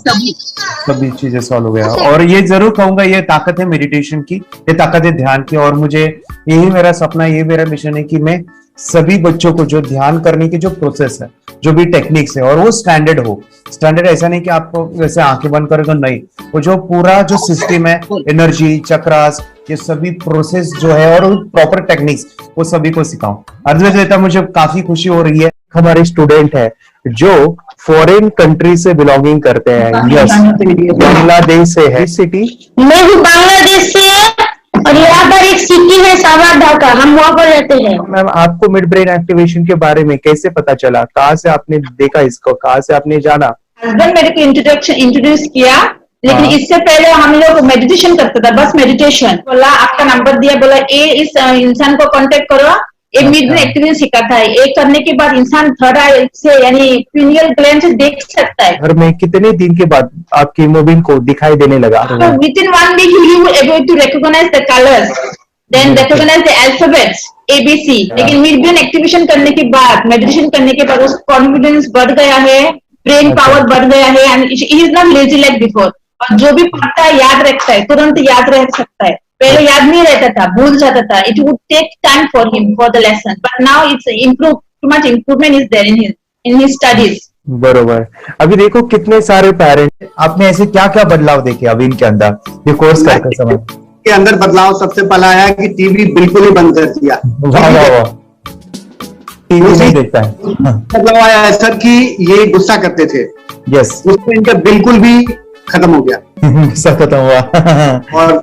Speaker 2: सभी चीजें सॉल्व हो गया। और ये जरूर कहूंगा, ये ताकत है मेडिटेशन की, ये ताकत है ध्यान की। और मुझे यही मेरा सपना, ये मेरा मिशन है कि मैं सभी बच्चों को जो ध्यान करने की जो प्रोसेस है, जो भी टेक्निक्स है, और वो स्टैंडर्ड हो। स्टैंडर्ड ऐसा नहीं कि आपको वैसे आंखें बंद करेगा, नहीं, वो जो पूरा जो सिस्टम है, एनर्जी, चक्रास, ये सभी प्रोसेस जो है और प्रॉपर टेक्निक्स, वो सभी को सिखाऊं। अद्वैत, मुझे काफी खुशी हो रही है। हमारे स्टूडेंट है जो फॉरेन कंट्री से बिलोंगिंग करते हैं। यस, बांग्लादेश से है। सिटी
Speaker 13: मैं भी बांग्लादेश से और यहाँ पर एक सिटी है सावर ढाका, हम वहाँ पर रहते हैं।
Speaker 2: मैम, आपको मिड ब्रेन एक्टिवेशन के बारे में कैसे पता चला? कहाँ से आपने देखा इसको? कहाँ से आपने जाना?
Speaker 19: हस्बैंड मेरे को इंट्रोड्यूस किया, लेकिन इससे पहले हम लोग मेडिटेशन करते थे, बस मेडिटेशन। बोला आपका नंबर दिया, बोला ये इस इंसान को कांटेक्ट करो, ये मिड ब्रेन एक्टिवेशन सिखाता है। ये करने के बाद इंसान थर्ड आई से यानी पिनियल ग्लैंड से देख सकता है।
Speaker 2: घर में कितने दिन के बाद आपकी हीमोग्लोबिन को दिखाई देने लगा?
Speaker 19: विदिन 1 वीक ही will able to recognise the colours, then recognise the alphabets ABC। लेकिन मिड ब्रेन एक्टिवेशन करने के बाद, मेडिटेशन करने के बाद उसका कॉन्फिडेंस बढ़ गया है, ब्रेन पावर बढ़ गया है, and he is not lazy like before. और जो भी पढ़ता है याद रखता है, तुरंत याद रख सकता है। पहले याद नहीं रहता था, भूल जाता था। It would take time for him for the lesson, but now it's improve, too much improvement is there in his studies.
Speaker 2: बरोबर। अभी देखो कितने सारे पेरेंट्स, आपने ऐसे क्या क्या बदलाव देखे अभी इनके अंदर ये कोर्स करते समय?
Speaker 20: के अंदर बदलाव सबसे पहला आया कि टीवी बिल्कुल ही बंद कर दिया।
Speaker 2: वाह वाह वाह, टीवी नहीं देखता है।
Speaker 20: बदलाव आया है सर कि ये गुस्सा करते थे।
Speaker 2: यस,
Speaker 20: उसमें इनका बिल्कुल भी खत्म हो गया।
Speaker 2: गुस्सा खत्म हुआ।
Speaker 20: और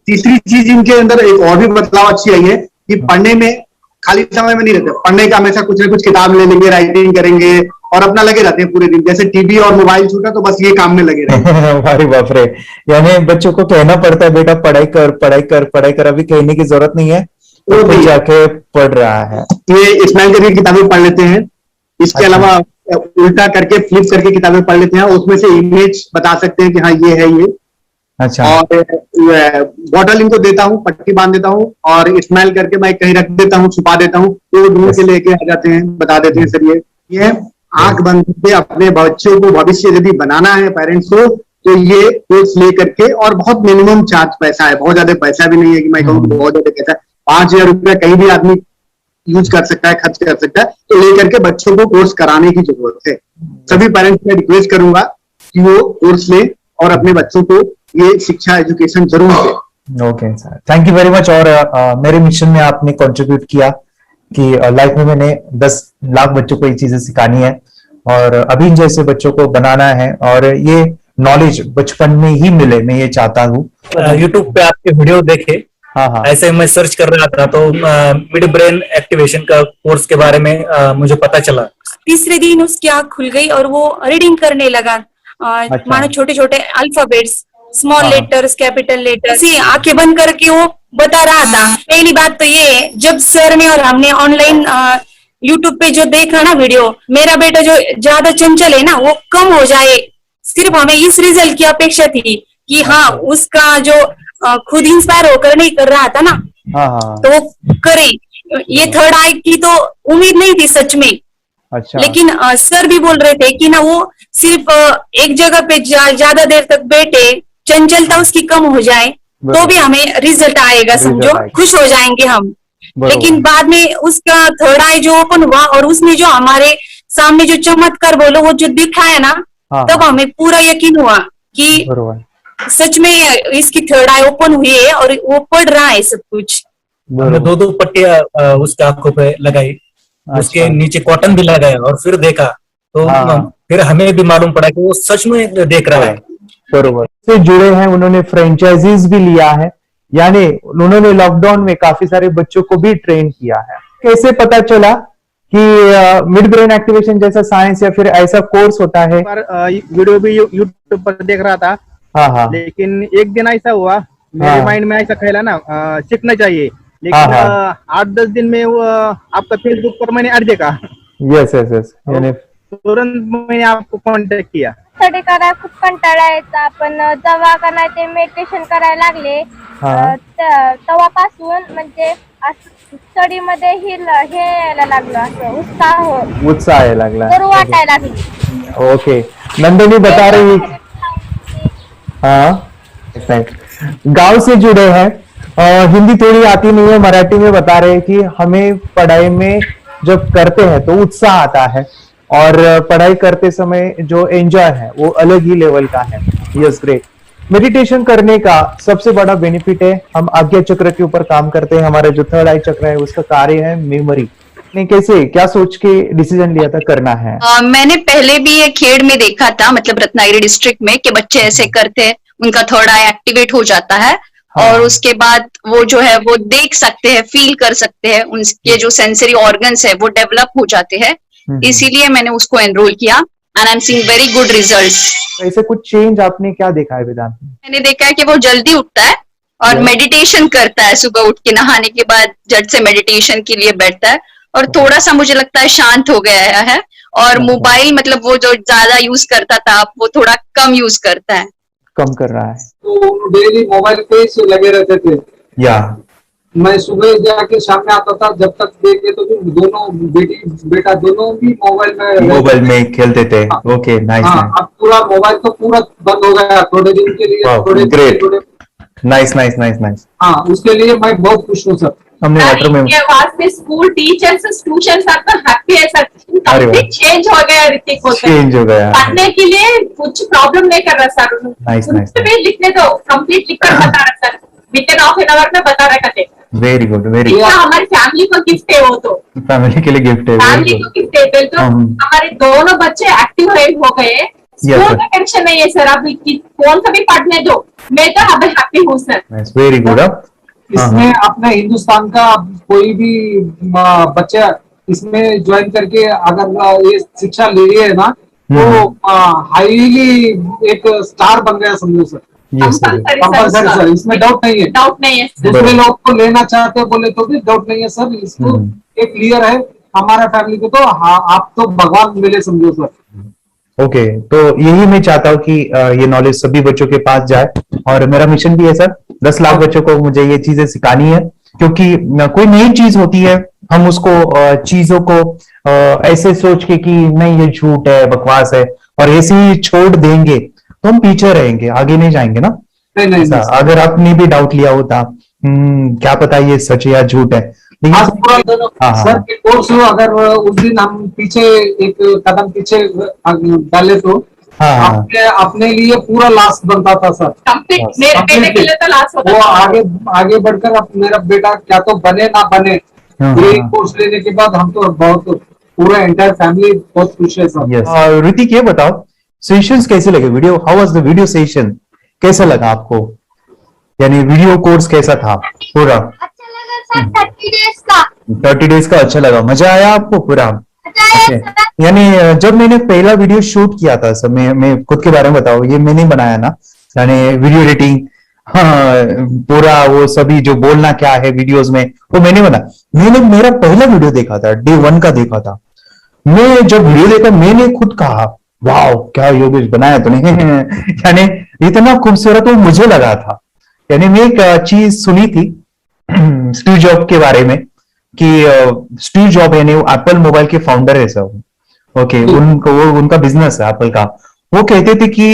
Speaker 20: तीसरी चीज इनके अंदर एक और भी बदलाव अच्छी आई है कि पढ़ने में खाली समय में नहीं रहते, पढ़ने का हमेशा कुछ ना कुछ किताब ले लेंगे, राइटिंग करेंगे और अपना लगे रहते हैं पूरे दिन। जैसे टीवी और मोबाइल छूटा तो बस ये काम में लगे रहते।
Speaker 2: अरे बाप रे, यानी बच्चों को कहना पड़ता है बेटा पढ़ाई कर पढ़ाई कर पढ़ाई कर, अभी कहने की जरूरत नहीं है, तो जाके पढ़ रहा है।
Speaker 20: ये इस्माइल करके किताबें पढ़ लेते हैं। इसके अलावा उल्टा करके फ्लिप करके किताबें पढ़ लेते हैं, उसमें से इमेज बता सकते हैं कि हाँ ये है ये।
Speaker 2: अच्छा।
Speaker 20: और बॉटल इनको देता हूँ, पट्टी बांध देता हूँ और इस्माइल करके मैं कहीं रख देता हूँ, छुपा देता हूँ, तो ढूंढ के लेके आ जाते हैं, बता देते हैं सर ये आंख बंद करके अपने बच्चों को भविष्य यदि बनाना है पेरेंट्स को, तो ये कोर्स ले करके, और बहुत मिनिमम चार्ज पैसा है, बहुत ज्यादा पैसा भी नहीं है कि मैं कहूँ बहुत ज्यादा पैसा, 5,000 रुपया कहीं भी आदमी यूज कर सकता है, खर्च कर सकता है, तो लेकर के बच्चों को कोर्स कराने की जरूरत है। सभी पेरेंट्स में रिक्वेस्ट करूंगा कि वो कोर्स लें और अपने बच्चों को ये शिक्षा एजुकेशन जरूर दें।
Speaker 2: Okay sir, thank you very much. और मेरे मिशन में आपने कंट्रीब्यूट किया कि लाइफ में मैंने 10 लाख बच्चों को ये चीजें सिखानी है और अभी जैसे बच्चों को बनाना है और ये नॉलेज बचपन में ही मिले, मैं ये चाहता हूँ।
Speaker 21: यूट्यूब पे आपके वीडियो देखे,
Speaker 2: हाँ,
Speaker 21: ऐसे मैं सर्च कर रहा था तो मिड ब्रेन एक्टिवेशन का कोर्स के बारे में मुझे पता चला।
Speaker 15: तीसरे दिन उसकी आंख खुल गई और वो रीडिंग करने लगा। मानो छोटे छोटे alphabets, small letters, capital letters, ऐसी आंखें बंद करके वो बता रहा था। पहली बात तो ये, जब सर ने और हमने ऑनलाइन यूट्यूब पे जो देखा ना वीडियो, मेरा बेटा जो ज्यादा चंचल है ना वो कम हो जाए, सिर्फ हमें इस रिजल्ट की अपेक्षा थी कि हाँ उसका जो खुद इंस्पायर होकर नहीं कर रहा था ना, तो वो करे। ये थर्ड आई की तो उम्मीद नहीं थी सच में।
Speaker 2: अच्छा।
Speaker 15: लेकिन सर भी बोल रहे थे कि ना वो सिर्फ एक जगह पे ज्यादा देर तक बैठे, चंचलता उसकी कम हो जाए तो भी हमें रिजल्ट आएगा, समझो खुश हो जाएंगे हम। लेकिन बाद में उसका थर्ड आई जो ओपन हुआ और उसने जो हमारे सामने जो चमत्कार बोलो वो जो दिखाया ना, तब हमें पूरा यकीन हुआ कि सच में इसकी थर्ड आई ओपन हुई है और वो पढ़ रहा है सब कुछ।
Speaker 21: हमने 2 पट्टियां उसके आंखों पे लगाई, उसके नीचे कॉटन भी लगाया और फिर देखा तो फिर हमें भी मालूम पड़ा कि वो सच में देख रहा है।
Speaker 2: बरोबर से जुड़े हैं, उन्होंने फ्रेंचाइजीज भी लिया है, यानी उन्होंने लॉकडाउन में काफी सारे बच्चों को भी ट्रेन किया है। कैसे पता चला कि मिड ब्रेन एक्टिवेशन जैसा साइंस या फिर ऐसा कोर्स होता है?
Speaker 22: वीडियो भी यूट्यूब पर देख रहा था।
Speaker 2: हाँ।
Speaker 22: लेकिन एक दिन ऐसा हुआ, मेरे माइंड में ऐसा ख्याल ना सीखना चाहिए, लेकिन 8-10 दिन में वो आपका फेसबुक पर मैंने ऐड देखा।
Speaker 2: यस, यानी
Speaker 22: तुरंत मैंने आपको कॉन्टॅक्ट किया।
Speaker 13: स्टडी करायला खूप कंटाळा यायचा, पण जेव्हा का नाही ते मेडिटेशन करायला लागले तेव्हापासून म्हणजे स्टडी मध्ये हे यायला लागलं, असं
Speaker 2: उत्साह यायला लागला,
Speaker 13: बरं वाटायला लागली।
Speaker 2: ओके, नंदिनी बता रही, हाँ गांव से जुड़े हैं, हिंदी थोड़ी आती नहीं है, मराठी में बता रहे हैं कि हमें पढ़ाई में जब करते हैं तो उत्साह आता है और पढ़ाई करते समय जो एंजॉय है वो अलग ही लेवल का है। Yes, great. मेडिटेशन करने का सबसे बड़ा बेनिफिट है, हम आज्ञा चक्र के ऊपर काम करते हैं, हमारा जो थर्ड आई चक्र है उसका कार्य है मेमोरी। ने कैसे क्या सोच के डिसीजन लिया था करना है?
Speaker 23: मैंने पहले भी ये खेड़ में देखा था, मतलब रत्नागिरी डिस्ट्रिक्ट में, कि बच्चे ऐसे करते हैं, उनका थर्ड आई एक्टिवेट हो जाता है। और उसके बाद वो जो है वो देख सकते हैं, फील कर सकते हैं, उनके जो सेंसरी ऑर्गन्स है वो डेवलप हो जाते हैं। इसीलिए मैंने उसको एनरोल किया and I am seeing very good results.
Speaker 2: ऐसे कुछ चेंज आपने क्या देखा है वेदांत में?
Speaker 23: मैंने देखा है कि वो जल्दी उठता है और मेडिटेशन करता है, सुबह उठ के नहाने के बाद झट से मेडिटेशन के लिए बैठता है और थोड़ा सा मुझे लगता है शांत हो गया है। और मोबाइल मतलब वो जो ज्यादा यूज करता था वो थोड़ा कम यूज करता है,
Speaker 2: कम कर रहा है।
Speaker 24: तो डेली मोबाइल पे ही लगे रहते थे।
Speaker 2: या
Speaker 24: मैं सुबह जाके शाम में आता था, जब तक देखे तो दोनों बेटा दोनों भी मोबाइल
Speaker 2: में खेलते थे। Okay, nice.
Speaker 24: अब पूरा मोबाइल तो पूरा बंद हो गया थोड़े दिन के लिए।
Speaker 2: Great, nice.
Speaker 24: हाँ, उसके लिए मैं बहुत खुश हूँ सर।
Speaker 2: हमने
Speaker 19: इनके वास्ते स्कूल टीचर्स ट्यूशन सब हैप्पी है सर। कंप्लीट चेंज हो गया ऋतिक को,
Speaker 2: चेंज हो गया,
Speaker 19: पढ़ने के लिए कुछ प्रॉब्लम नहीं कर रहा सर।
Speaker 2: नाइस।
Speaker 19: भी लिखने दो, कंप्लीट लिखकर बता रहा sir, with in half an hour में बता रहा कहते।
Speaker 2: Very good, very.
Speaker 19: हमारी फैमिली को गिफ्ट है, वो तो
Speaker 2: फैमिली के लिए गिफ्ट है,
Speaker 19: फैमिली को गिफ्ट है। तो हमारे दोनों बच्चे एक्टिव हो गए, स्कूल का टेंशन नहीं है सर। अभी कौन सा भी पढ़ने दो, मैं तो अब हैप्पी हूँ सर।
Speaker 2: Very good.
Speaker 24: इसमें अपने हिंदुस्तान का कोई भी बच्चा इसमें ज्वाइन करके अगर ये शिक्षा ले रही है ना, तो हाईली एक स्टार बन गया समझो सर। कंपल्सरी सर, इसमें डाउट नहीं है। दूसरे लोग को लेना चाहते हो बोले तो भी डाउट नहीं है सर। इसको एक क्लियर है, हमारा फैमिली को तो आप तो भगवान मिले समझो सर।
Speaker 2: ओके, तो यही मैं चाहता हूँ कि ये नॉलेज सभी बच्चों के पास जाए और मेरा मिशन भी है सर, 10 लाख बच्चों को मुझे ये चीजें सिखानी है। क्योंकि कोई नई चीज होती है, हम उसको चीजों को ऐसे सोच के कि नहीं ये झूठ है, बकवास है, और ऐसे ही छोड़ देंगे तो हम पीछे रहेंगे, आगे नहीं जाएंगे ना।
Speaker 24: नहीं।
Speaker 2: अगर आपने भी डाउट लिया होता क्या पता ये सच है या झूठ है, लेकिन
Speaker 24: आज पूरा सर के कोर्स हो, अगर उस दिन हम पीछे एक कदम पीछे डाले तो अपने लिए पूरा लास्ट बनता था सर।
Speaker 19: मेरे बेटे के लिए तो लास्ट होता
Speaker 24: वो
Speaker 19: था।
Speaker 24: आगे बढ़कर अब मेरा बेटा क्या तो बने ना बने, ये कोर्स लेने के बाद हम तो बहुत पूरा एंटायर फैमिली बहुत खुश है सर।
Speaker 2: ऋतिक ये बताओ सेशंस कैसे लगे, video how was the video session, कैसा लगा आपको, यानी वीडियो कोर्स कैसा था पूरा?
Speaker 13: अच्छा लगा सर,
Speaker 2: 30 डेज का अच्छा लगा, मजा आया आपको पूरा? यानी जब मैंने पहला वीडियो शूट किया था सर, मैं खुद के बारे में बताऊं, ये मैंने बनाया ना, यानी वीडियो एडिटिंग, पूरा वो सभी जो बोलना क्या है वीडियोस में वो मैंने बनाया। मैंने मेरा पहला वीडियो देखा था, डे 1 का देखा था। मैं जब वीडियो देखा मैंने खुद कहा वाह क्या योगेश बनाया तूने यानी इतना खूबसूरत वो मुझे लगा था। यानी मैं एक चीज सुनी थी स्टीव जॉब के बारे में कि स्टीव जॉब यानी एप्पल मोबाइल के फाउंडर है सब, ओके, उनका बिजनेस है एप्पल का। वो कहते थे कि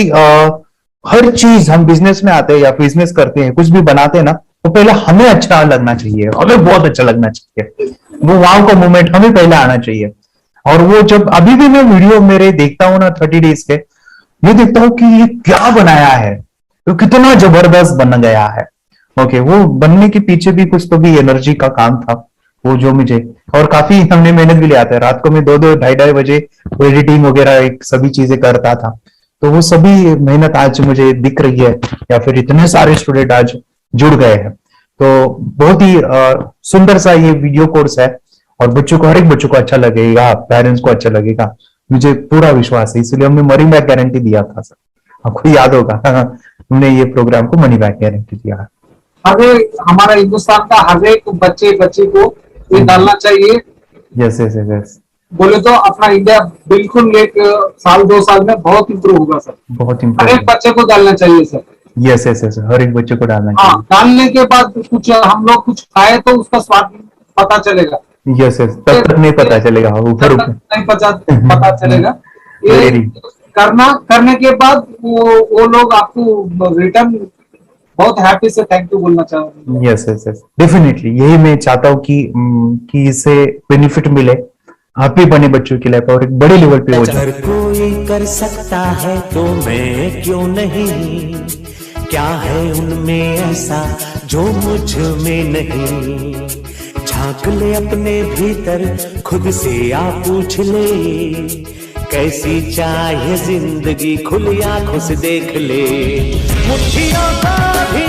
Speaker 2: हर चीज हम बिजनेस में आते हैं या बिजनेस करते हैं, कुछ भी बनाते हैं ना, वो पहले हमें अच्छा लगना चाहिए, हमें बहुत अच्छा लगना चाहिए, वो वाव का मोमेंट हमें पहले आना चाहिए। और वो जब अभी भी मैं वीडियो मेरे देखता हूँ ना 30 डेज के, मैं देखता हूँ कि ये क्या बनाया है, तो कितना जबरदस्त बन गया है। ओके, वो बनने के पीछे भी कुछ तो भी एनर्जी का काम था वो जो मुझे, और काफी हमने मेहनत भी लिया था। रात को मैं 2-2 ढाई बजे एडिटिंग वगैरह सभी चीजें करता था, तो वो सभी मेहनत आज मुझे दिख रही है, या फिर इतने सारे स्टूडेंट आज जुड़ गए हैं। तो बहुत ही सुंदर सा ये वीडियो कोर्स है और बच्चों को, हर एक बच्चों को अच्छा लगेगा, पेरेंट्स को अच्छा लगेगा, मुझे पूरा विश्वास है। इसलिए हमने मनी बैक गारंटी दिया था सर, आपको याद होगा हमने ये प्रोग्राम को मनी बैक गारंटी दिया।
Speaker 24: हमारा हिंदुस्तान का हर एक बच्चे को ये डालना चाहिए।
Speaker 2: यस यस यस,
Speaker 24: बोले तो अपना इंडिया बिल्कुल 1 साल 2 साल में बहुत इम्प्रूव होगा सर,
Speaker 2: बहुत
Speaker 24: हर
Speaker 2: इम्प्रूव।
Speaker 24: एक बच्चे को डालना चाहिए सर।
Speaker 2: यस यस यस, हर एक बच्चे को डालना चाहिए।
Speaker 24: हाँ, डालने के बाद कुछ हम लोग कुछ खाए तो उसका स्वाद पता चलेगा।
Speaker 2: यस यस, तब तक नहीं पता चलेगा, ऊपर
Speaker 24: नहीं पता चलेगा। ये करने के बाद वो लोग आपको रिटर्न बहुत हैप्पी से थैंक यू बोलना चाहूंगा।
Speaker 2: यस यस यस, डेफिनेटली यही मैं चाहता हूँ कि इससे बेनिफिट मिले हैप्पी बने बच्चों की लाइफ और एक बड़े लेवल पे हो जाए।
Speaker 1: अगर कोई कर सकता है तो मैं क्यों नहीं, क्या है उनमें ऐसा जो मुझ में नहीं। झांक ले अपने भीतर खुद से आ पूछ ले, कैसी चाहे जिंदगी खुली आंखों से देख ले। मुट्ठियों का भी